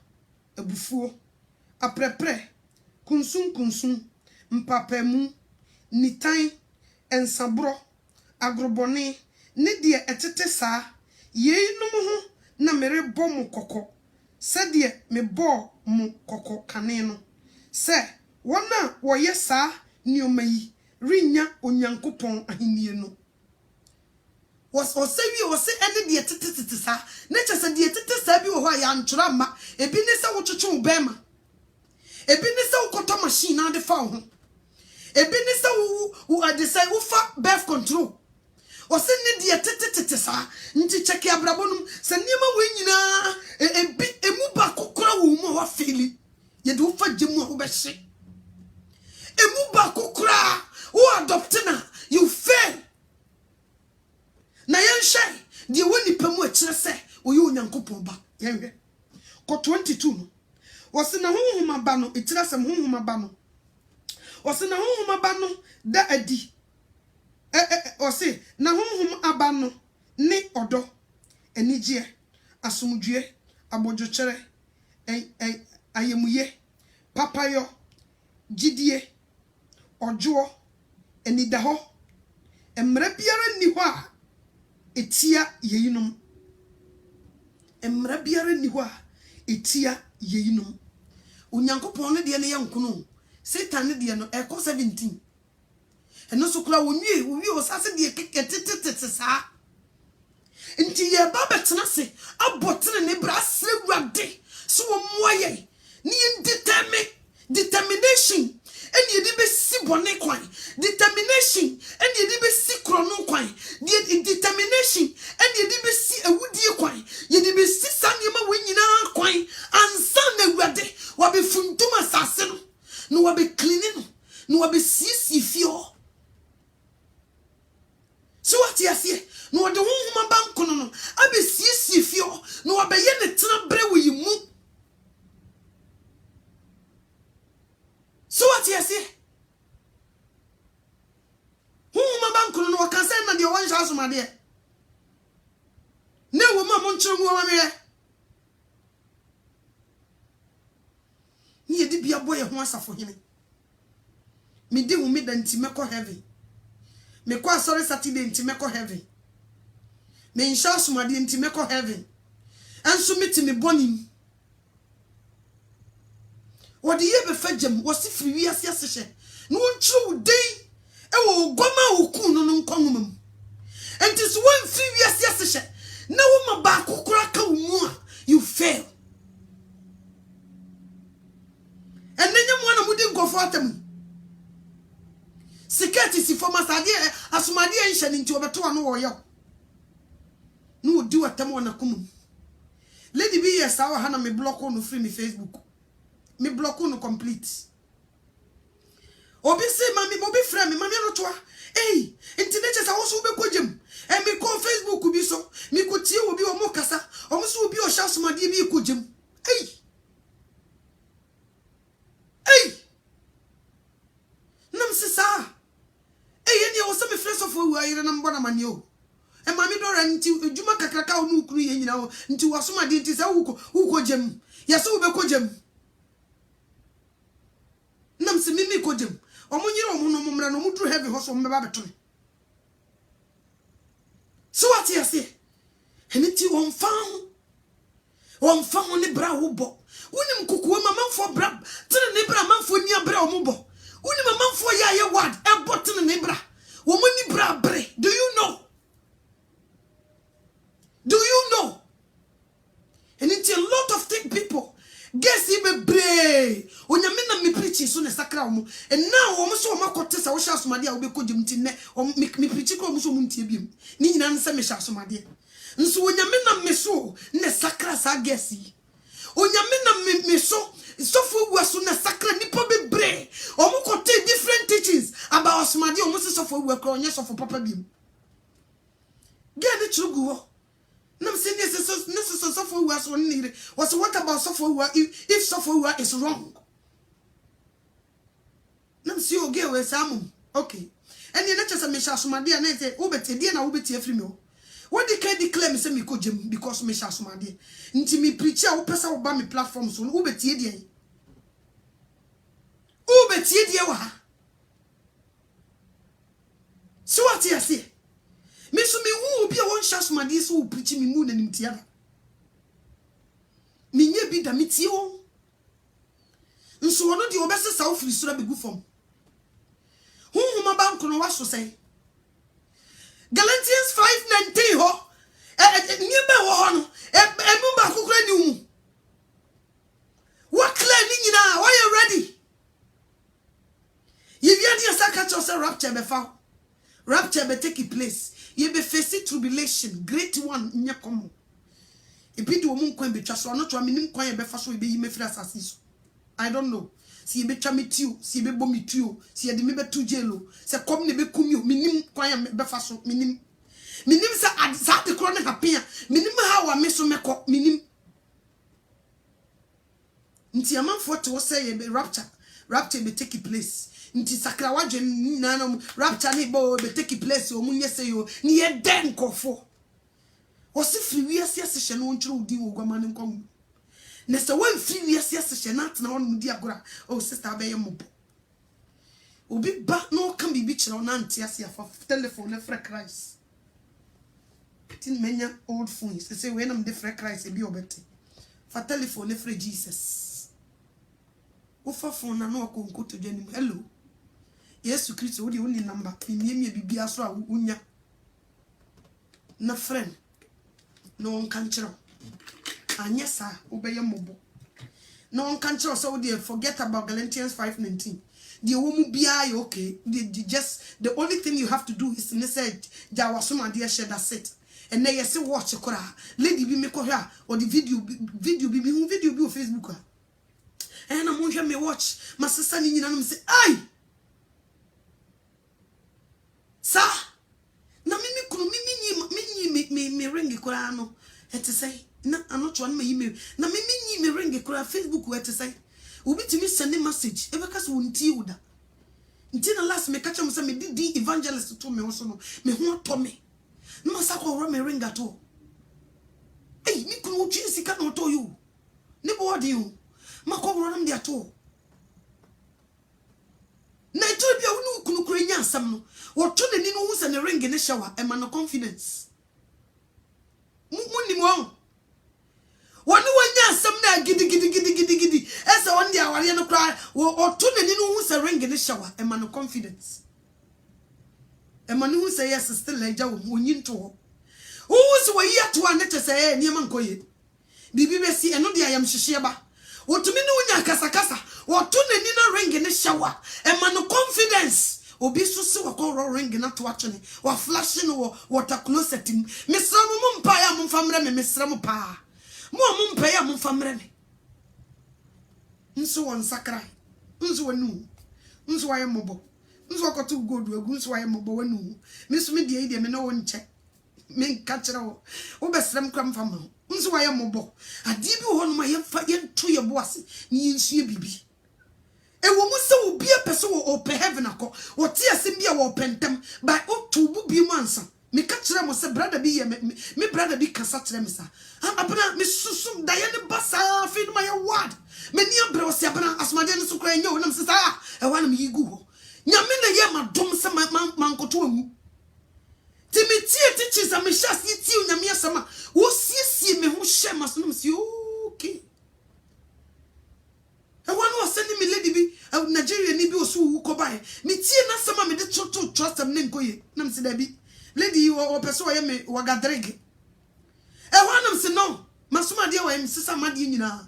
abufuo aprepre kunsun mpapemu nitan ensabro agrobone ne de etete saa yeinum ho na mere bɔ mu kokɔ sɛdeɛ me bɔ mu kokɔ kane no sɛ wona wɔyɛ saa nioma yi rinya onyankopɔn ahenie no ɔsɛwie ɔsɛ ɛne de etete saa ne kyɛ de etete saa bi wɔ hɔ ya ntwora ma ebi ne sɛ wotwetwe bɛma ebi ne sɛ wokɔtɔ machine na de fa wo ho ebi ne sɛ wo ade sɛ wo fa birth control ose ne de tetete saa nti cheke abrabonum se niema we nyina ebi emu ba kokora wo mu wa feli ye de wo fa gemu a wo be hye emu ba kokora wo adopt na you fail na yen hye de woni pamu a kire se wo ye onyankopon ba yen hwe ko 22 no wose na honhom aba no etira sem honhom aba no wose na honhom aba no da adi ose na honhom aba no ne odo enigye asomdwe abodwochere ayemuye papayo gidie ojo enidaho emra biara ni ho a etia yeyinum emra biara ni ho a etia yeyinum onyankopon ne de ne yankono satan ne de no eko 17 eno so kula wonwie osase de ketete saa nti ye ba betena se abotene ne bra srewade so wo moye ni determination eni ye de be si bone kwan determination eni ye de be si krono kwan determination eni ye de be si awudie kwan ye de be si sanyema wanyina kwan ansa na awade wa be funtuma sase no wa be cleaning no wa be si fio so what you say no de honhom banko no abi si fio no abaye ne tena bre wi mu so what you say honhom banko no kan say na de won sha asoma de ne wo ma mo nkyere mu wa me ni edi bia boye ho asafo hene me de wo me da nti mekɔ heaven me kwa sorry Saturday nti mekɔ heaven me insha somade nti meko heaven enso meti me bonim wodi ye be fagem wosi firi wiase asehye no ntru dei e wo goma oku no nkonwom enti so won firi wiase asehye na wo ma ba kokora ka wo mu a you fail enenya mo na mudi nkofo atam siketi si forma sade asomade enhye ni nti obeto ano wo ye no odi watam wona kum lady be yes awa hana me block no free me Facebook me block no complete obi say mami mo be frame mami no toa enti ne chesa wo so be kogem me ko Facebook bi so me ko tie obi o mo kasa o mo so obi o sha asomade bi kogem nam sisa yeni o se me fresh of wo ayire na mbona mani o mami dora nti ejuma kakraka o nu kuru ye nyina o nti wasomade nti se wo kogem yese wo be kogem nam se mimi kogem o mo nyire o mo no mo mra no mo duru heavy hoso mo be ba beto so what you say eniti won fan ni bra wo bo woni mkukuwa mamanfo bra tene ne bra manfo ni abra o mo bo woni mamanfo ya ye word e bo tene ne bra wo mo ni bra bre do you know eniti a lot of people guess ibe bre onyame na me preach so ne sakra wo and now wo so makote sa wo sha asomade a wo be kogem ti ne me preach ko wo so mu ntie biem ni nyina nse me sha asomade nso onyame na me so ne sakra sa guess yi onyame na me so for so ne sakra nipa be bre o mo kote different teachings about asomade o mo so for we kro onye so for papa biem get the trugu nam say this so for we so need was what about so for if so for is wrong nam say o get we sam okay and you let us me sha asomade na say wo beti die na wo beti afri me o what they can declare me say me kogem because me sha asomade nti me preacher wo pesa wo ba me platform so wo beti die wa so what you say me so me wu bi a won sha asomade so wo preach me mu na nimtia me nye bi da me tie wo nso wono de obesesa wo firi sura begu fom huma banko no waso say Galatians 5:19 ho niba wo ho no emu ba kokora ni wu what clear ni nyina why you ready you get your second say rapture be take place you be facing tribulation great one nya komo e bi de wo mun kwan betwa so no to aminim kwan ye be fa so e be yi mefiri asase so I don't know si e be twa metio si e be bom metio si e de me be to jail se kom ne be kumi o minim kwan ye be fa so minim sa de kro ne hapia minim ha wa me so meko minim nti amanfo to wo say ye be rapture be take place nti sakra wadwe na no rapture ne bo be take place o munye say yo ni ye den kofo o si firi wiase asehye no ntwe odi wo gwama ne nkom ne se wan firi wiase asehye na atena won di agora o sister be ye mobo obi ba no kan bibi kire na ante ase afa telephone na frɛ Christ tin menya old phones say we na me frɛ Christ e bi obete fa telephone na frɛ Jesus o fa phone na no akonko to dwanim hello Yesu Kristo wo di woni number miemie bibia so a unya na friend no one can chiro anya sa obeye mobo no one can chiro so they forget about Galatians 5:19 the woman bia okay the only thing you have to do is to say jawasoma dia share that set and na yesi watch kora lady bi me ko hwa or the video bi on Facebook and na mo hwa me watch my sister ni nyina no say ai sa na mimi kunu mimi me ring kura no ete say na anoto an me na mimi me ring kura Facebook ete say obi timi send message e be ka so wonti uda nti na last me catch am say me di evangelist to me so no me ho to me no masa ko ro me ring ato mi kunu twi sika no to you ne bo odi you makọ ro nam de ato na Ethiopia wonu kunu kura nya asam no wo to ne ni no hu se ne ring ne shower e ma no confidence mo woni wanya asem na gidi ese on dia ware no kra o to nani no hu se ring ne shower e man confidence e man hu se yes still eja wo onyi nto ho hu se wo yi ato an te se ni man koye bibi be si eno dia yam hihye ba wo to mi no nya kasa wo to nani no ring ne shower e man confidence obi so se wo ko ring na to atwene wa flash no water closet mesra mo mpa ya mo famre me mesra mo pa mo mpa ya mo famre me nso won sakra nso wonu nso waye mobo nso akoto godu agu nso waye mobo wonu meso me die me no wonche me nka kire wo besrem kram fama nso waye mobo adi bi ho no ma ye fa ye nto ye boase ni nsu bibi e wo mu se wo bia pese wo open heaven akọ wo tie asem bia wo pentem by otubu bi mu ansa me ka kire mo se brother bi ye me brother bi kasa kire me sa abana me susum da ye ne basa fi no ma ye word me ni abre o se abana asmade ne so kra nya wonam se sa e wana me yigu ho nyame na ye madom se mankoto amu ti me tie teachers am hyase tie nyame asama wo siesie me ho hye masonom si okay e wana o send me lady bi Nigeria ni bi osu wu ko bae me tie na sama me de toto trust am ne nkoye nam se da bi lady o person o ye me wagadrege e wana se no masoma de wa em sisa made nyina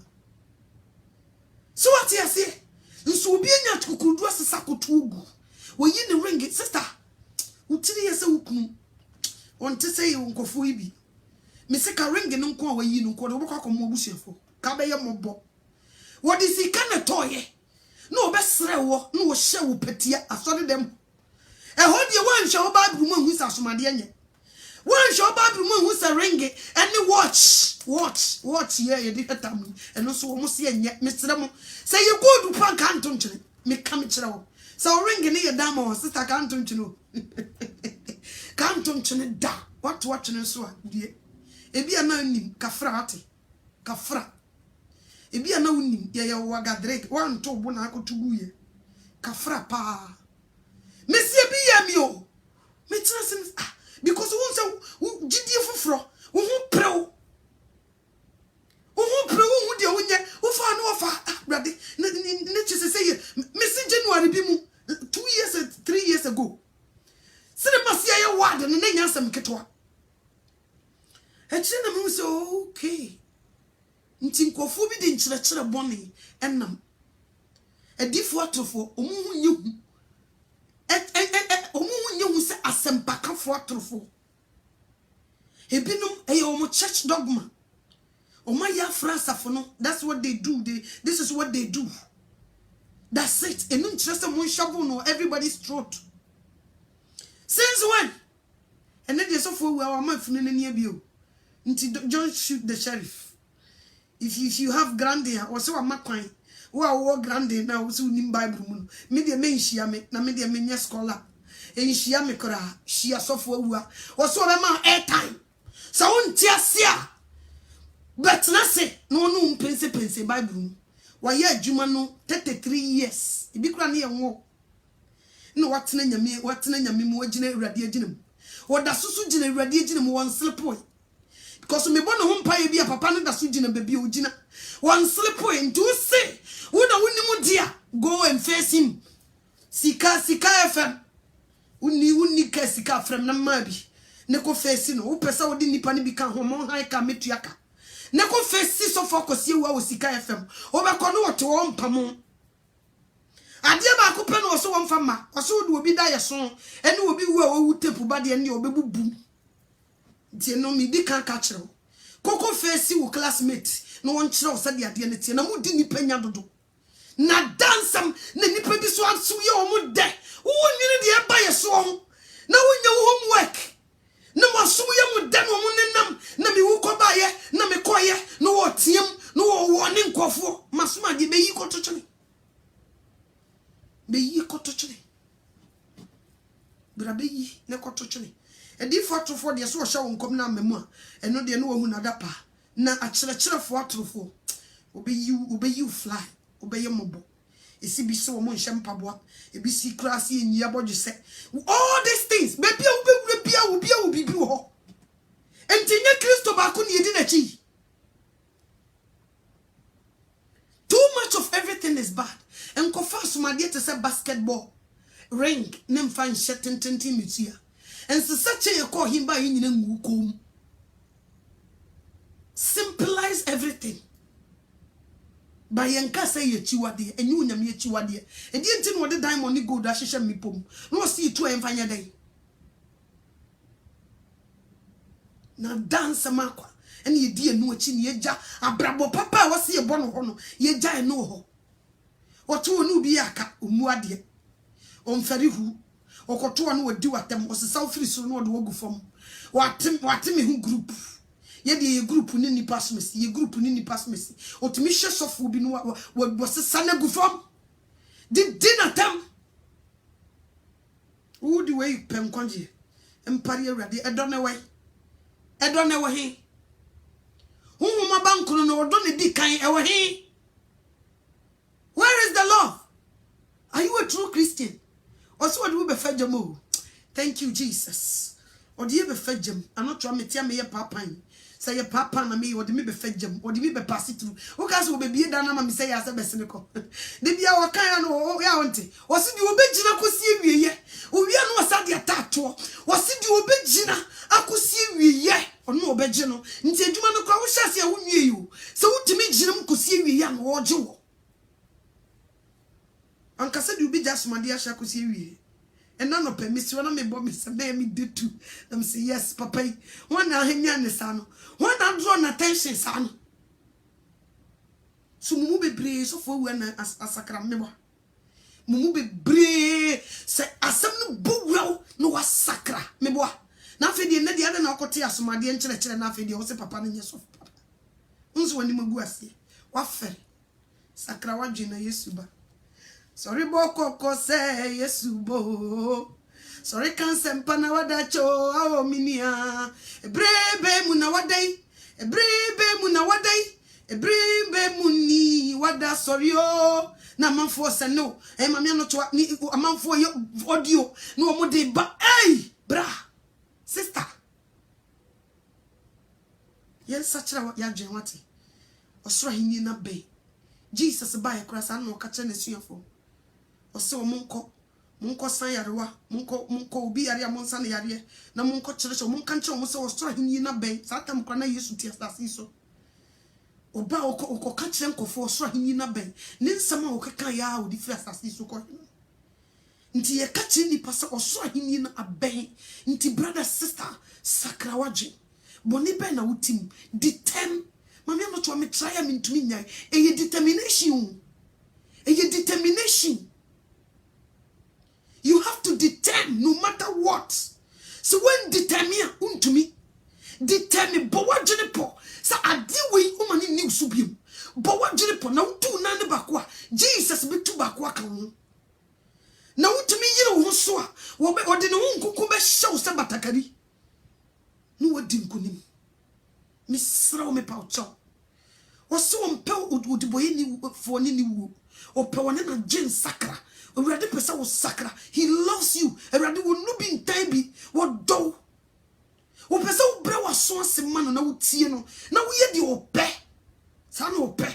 so what you say nso obi anya tukukudu asesa kotugu wo yi ne ring sister utiri yesa ukunu onte say nkofo ibi me se ka ring no nko a wo yi no nko de wo kwa komo obusuafo ka be ye mobo wo di sika na toye no obesre wo no wo hye wo patia asode dem e ho de wo anhwe wo bible mu hu sasomade anye wo anhwe wo bible mu hu sa ring any watch ye di hetam eno so wo se anye mesre mo say you go do pan kan tonchene me kam kire wo so ring ni ye dama wo sister kan tonchene o kan tonchene da what ne so a die ebi ana nim kafra ate kafra ebi ana unim ye wagadrek wan to bo na akotugu ye kafra pa mesi ebi ya mi o me tira because won say gidie foforo wo hu prew hu de wonye wo fa no fa brade ne chese say mesi January bi mu 3 years ago cinema sia ye word ne nya sam ketwa e chire na me say okay nti nkofo bi de nkyerɛkyerɛ bɔne enam edifo atrofo omuhu nyehu omuhu nyehu se asempakafo atrofo ebinom eye omo church dogma omaya frasafo no that's what they do this is what they do that's it enu nkyerɛ se mo shovel no everybody's throat since when and then so for we our man funu na nia bio nti don't shoot the sheriff if you have grande or so amakwan wo grande na wo so nim bible mu me de menhia me na me de menya scholar enhia me kora hia sofo awua wo so be ma airtime so won ti ase a but na se no mpense bible mu wa ye adwuma no 33 years ibi kura na ye wo no watena nyame mu agina awurade agina mu wo da susu gina awurade agina mu won sleepoi because me bono ho mpa ye bia papa no da so gina baby o gina one sleepoi into say wo na woni mu dia go and face him sika fm uni ka sika from na ma bi ne ko face no wo pesa wo di nipa ne bi ka ho mo han ka metuaka ne ko face so focus ye wo sika fm wo be ko no wo to wo mpamo ade ba ko pe no so wo mfama so do obi da ye so ene obi wu a wo tepu ba de ne obebubu tie no mi di kan ka kire koko face wo classmate no won kire wo sa de ade ne tie na mu di nipa nya dodo na dansam na nipa bi so anso ye o mu de wo nwini de e ba ye so na wo nya wo homework na mo so ye mu de no mo nenam na mi wo ko ba ye na me ko ye no wo tiem no wo ne nkofo masoma de be yi ko tochene be yi ko tochene bra be yi ne ko tochene edi fotrofo de so hye wo nkom na mamu a eno de no wo hu na dapa na akyerɛkyerɛfo atrofo obeyi fly obeye mobo esi bi so mo nhye mpaboa ebi si class enyi abodwe se all these things baby obewura bia wo bibi ho Entinye Kristo baako ni yedi na chi. Too much of everything is bad. And kofa sumade to say basketball ring nem fan shetin mutia. And so such a call him by in ngukom. Simplize everything. By yanka say ye chiwade and you nyam ye chiwade. And the entin what the diamond go dash me pom. No see two and fanya day. Now dance makwa. And ye dear no chin ye ja abrabo papa was ye bono hono ye ja no ho. What you no be aka umuade. Omferi hu. Okoto no wadi watem o se free so no do go fam. Watem hu group. Ye de group ni ni pasmesi, ye group ni ni pasmesi. Otimi hye sofo bi no wo se sana gu fam. Di dinner tam. Who the way pem konje. Empare awrade edone we. Edone we he. Where is the love? Are you a true Christian? Also, what do we be fed jamo? Thank you, Jesus. Or do you be fed jam? I'm not trying to tell me your papa. Say your papa and me, or do me be fed jam, or do me be pass it through? Who can be done? I'm say as a bessenico. They be our kind of auntie. Was it you obey Gina could see me ye? We are no sadia tattoo. Was it you obey Gina? I could see me ye. Or no Begino, until you want to call Shassia who knew you. So to me, Jim could see me young or Joe. Uncle said you be just my dear Shakusi. And none of them, Miss Rana may bomb Mr. Baby did too. Them say, yes, Papa. One now hang on the son. One now drawn attention, son. So Mumu be so for when a sacramento. Mumu be brave, say, as some boo no was sacra, meboa. Na fedi na dia na okote asomade enkyerechire na fedi o se papa na nyeso papa unso wani magu ase wa fere sakra wadwe na Yesu ba sorry bokoko se Yesu bo sorry kan sempa na wadacho awo minia ebrebe mu na wadai ebrebe mu na wadai ebrebe mu ni wada sorry o na manfo se no e mama no to ni amanfo audio no mo de ba bra sister, yes, such a ya jenwati. Osra hini na bay. Jesus by a cross and no catching a suffo. Or so munko san yarwa, munko be area monsan yaria, na munko church or munkancho muso osra hini na bay, satam crana used to tears that so. Oba oko catch them for osra hini na bay. Nin sama okaka ya would differ as this so called. Nti ye kachi ni pasa oswa hini na aben nti brother sister sakrawaje boni be na utim determ mami no to me try am ntumi nyai eye determination you have to determine no matter what so when determine untumi determine bo wajene po sa ade we umani ni usubiem bo wajene po na utu na ne bakwa Jesus betu bakwa kan na utumi yire wo so a wo be ode ne wo nkuku be hyew se batakari no wadi nkunim misra wo me pa ocho wo so mpe odiboye ni fo ni wo o pe wona na gen sakra owurade pesa wo sakra he loves you owurade wo no bi ntan bi wo do wo pesa wo bre wo so asema no na wo tie no na wo ye di ope sa no ope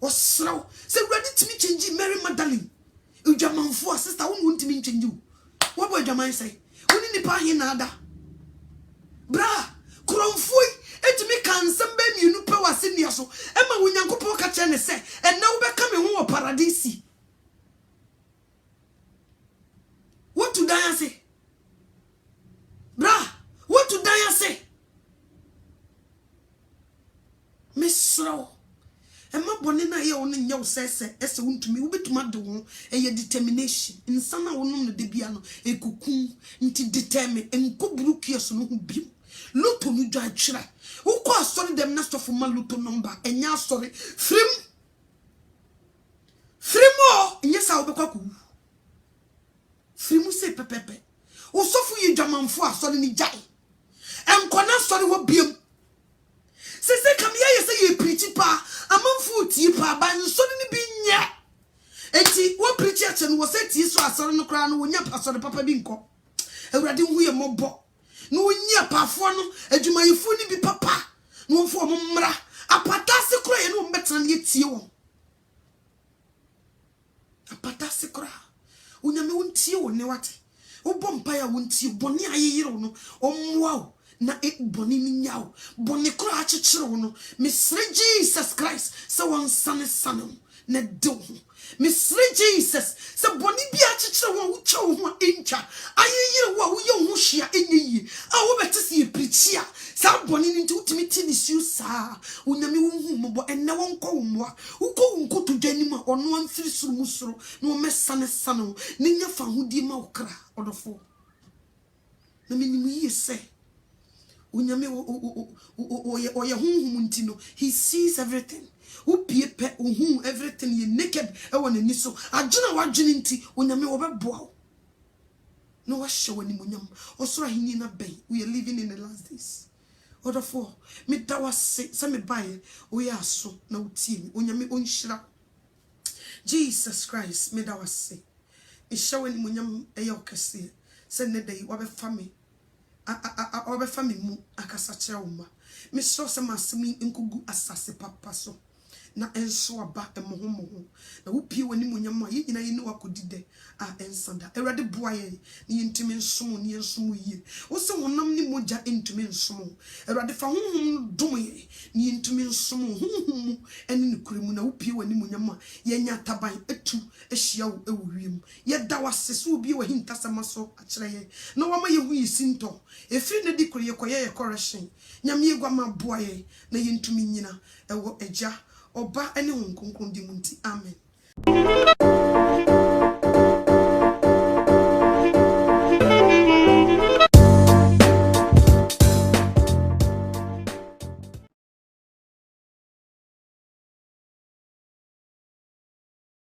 wo sraw se owurade timi change Mary Magdalene ujamanfo sister won ntimi change you wo boy jaman say woni nipa hin na ada bra kromfoi etimi kansam be mienu pe wase nia so e ma wonyankopon ka che ne se en na wo be ka me ho paradise what to die say bra what to die say misro Emma bonina ye on nyaw sese ese wuntumi wobetuma de wo eye determination insana wonum no de bia no ekukun nti determine enkoburu kieso no hubim luto ni dwa twira wokọ asori dem na stofo ma luto number enya asori frimo enya sa obekwa ku frimo se pepepe osofu ye dwamanfo asori ni jai enkona asori wo biem sese kam ye say ye preach pa amanfo tie pa ba nso ni bi nya enti wo preach ache no wo say tie so asori no kra no wo nya asori papa bi nko awurade hu ye mobo no nya pafo no adwumayefo ni bi papa no mfo mmra apatase kro ye no mbetena ye tie won apatase kro unyame wontie wo ne wate wo bompa ya wontie boni ayeyiro no omwa na boni ni nyawo boni kro a chechire wo no mesre Jesus Christ se won sane sane na do mesre Jesus se boni bi a chechire wo wo chewo ho encha ayeyiro wo wo ye ho hia enyi a wo betese ye preachia sa boni ni nti utimi ni siu sa unyame wo hu mo enne won ko wo uko nkoto dwanim a ono amfiri suru musuru no mesane sane ni nya fa hudi ma okra odofo na minimu yi se unyame oye hunhum ntino he sees everything upiepe ohun everything ye naked e wona ni so adwena wadwene nti unyame wo beboa no wa hye wani munyam osoro ahenni na ben we are living in the last days odofo me dawase se me bae we aso na utie mi unyame onhyira Jesus Christ me dawase e hye wani munyam eye okese se ne dai wa be fami obe fami mu akasa kire wo ma me so se masemi nkugu asase papa so na enso aba emohomo na wo pie wani munyam a yina yini wakodide a ensanda ewrade boaye ni ntimi nsomo ni ensomo yie wo se wonam ni moja ntimi nsomo ewrade fa honhom domoye ni ntimi nsomo honhom eni ne kuremu na wo pie wani munyam a yenya taban etu ehia wo ewuwiem ye da wasese obi wa hintasama so akire ye na wama ye hu yisinto efiri ne dikore ye koye ye correction nyame egwa ma boaye na ye ntumi nyina ewo eja Oba ene hunkunkun di munti. Amen.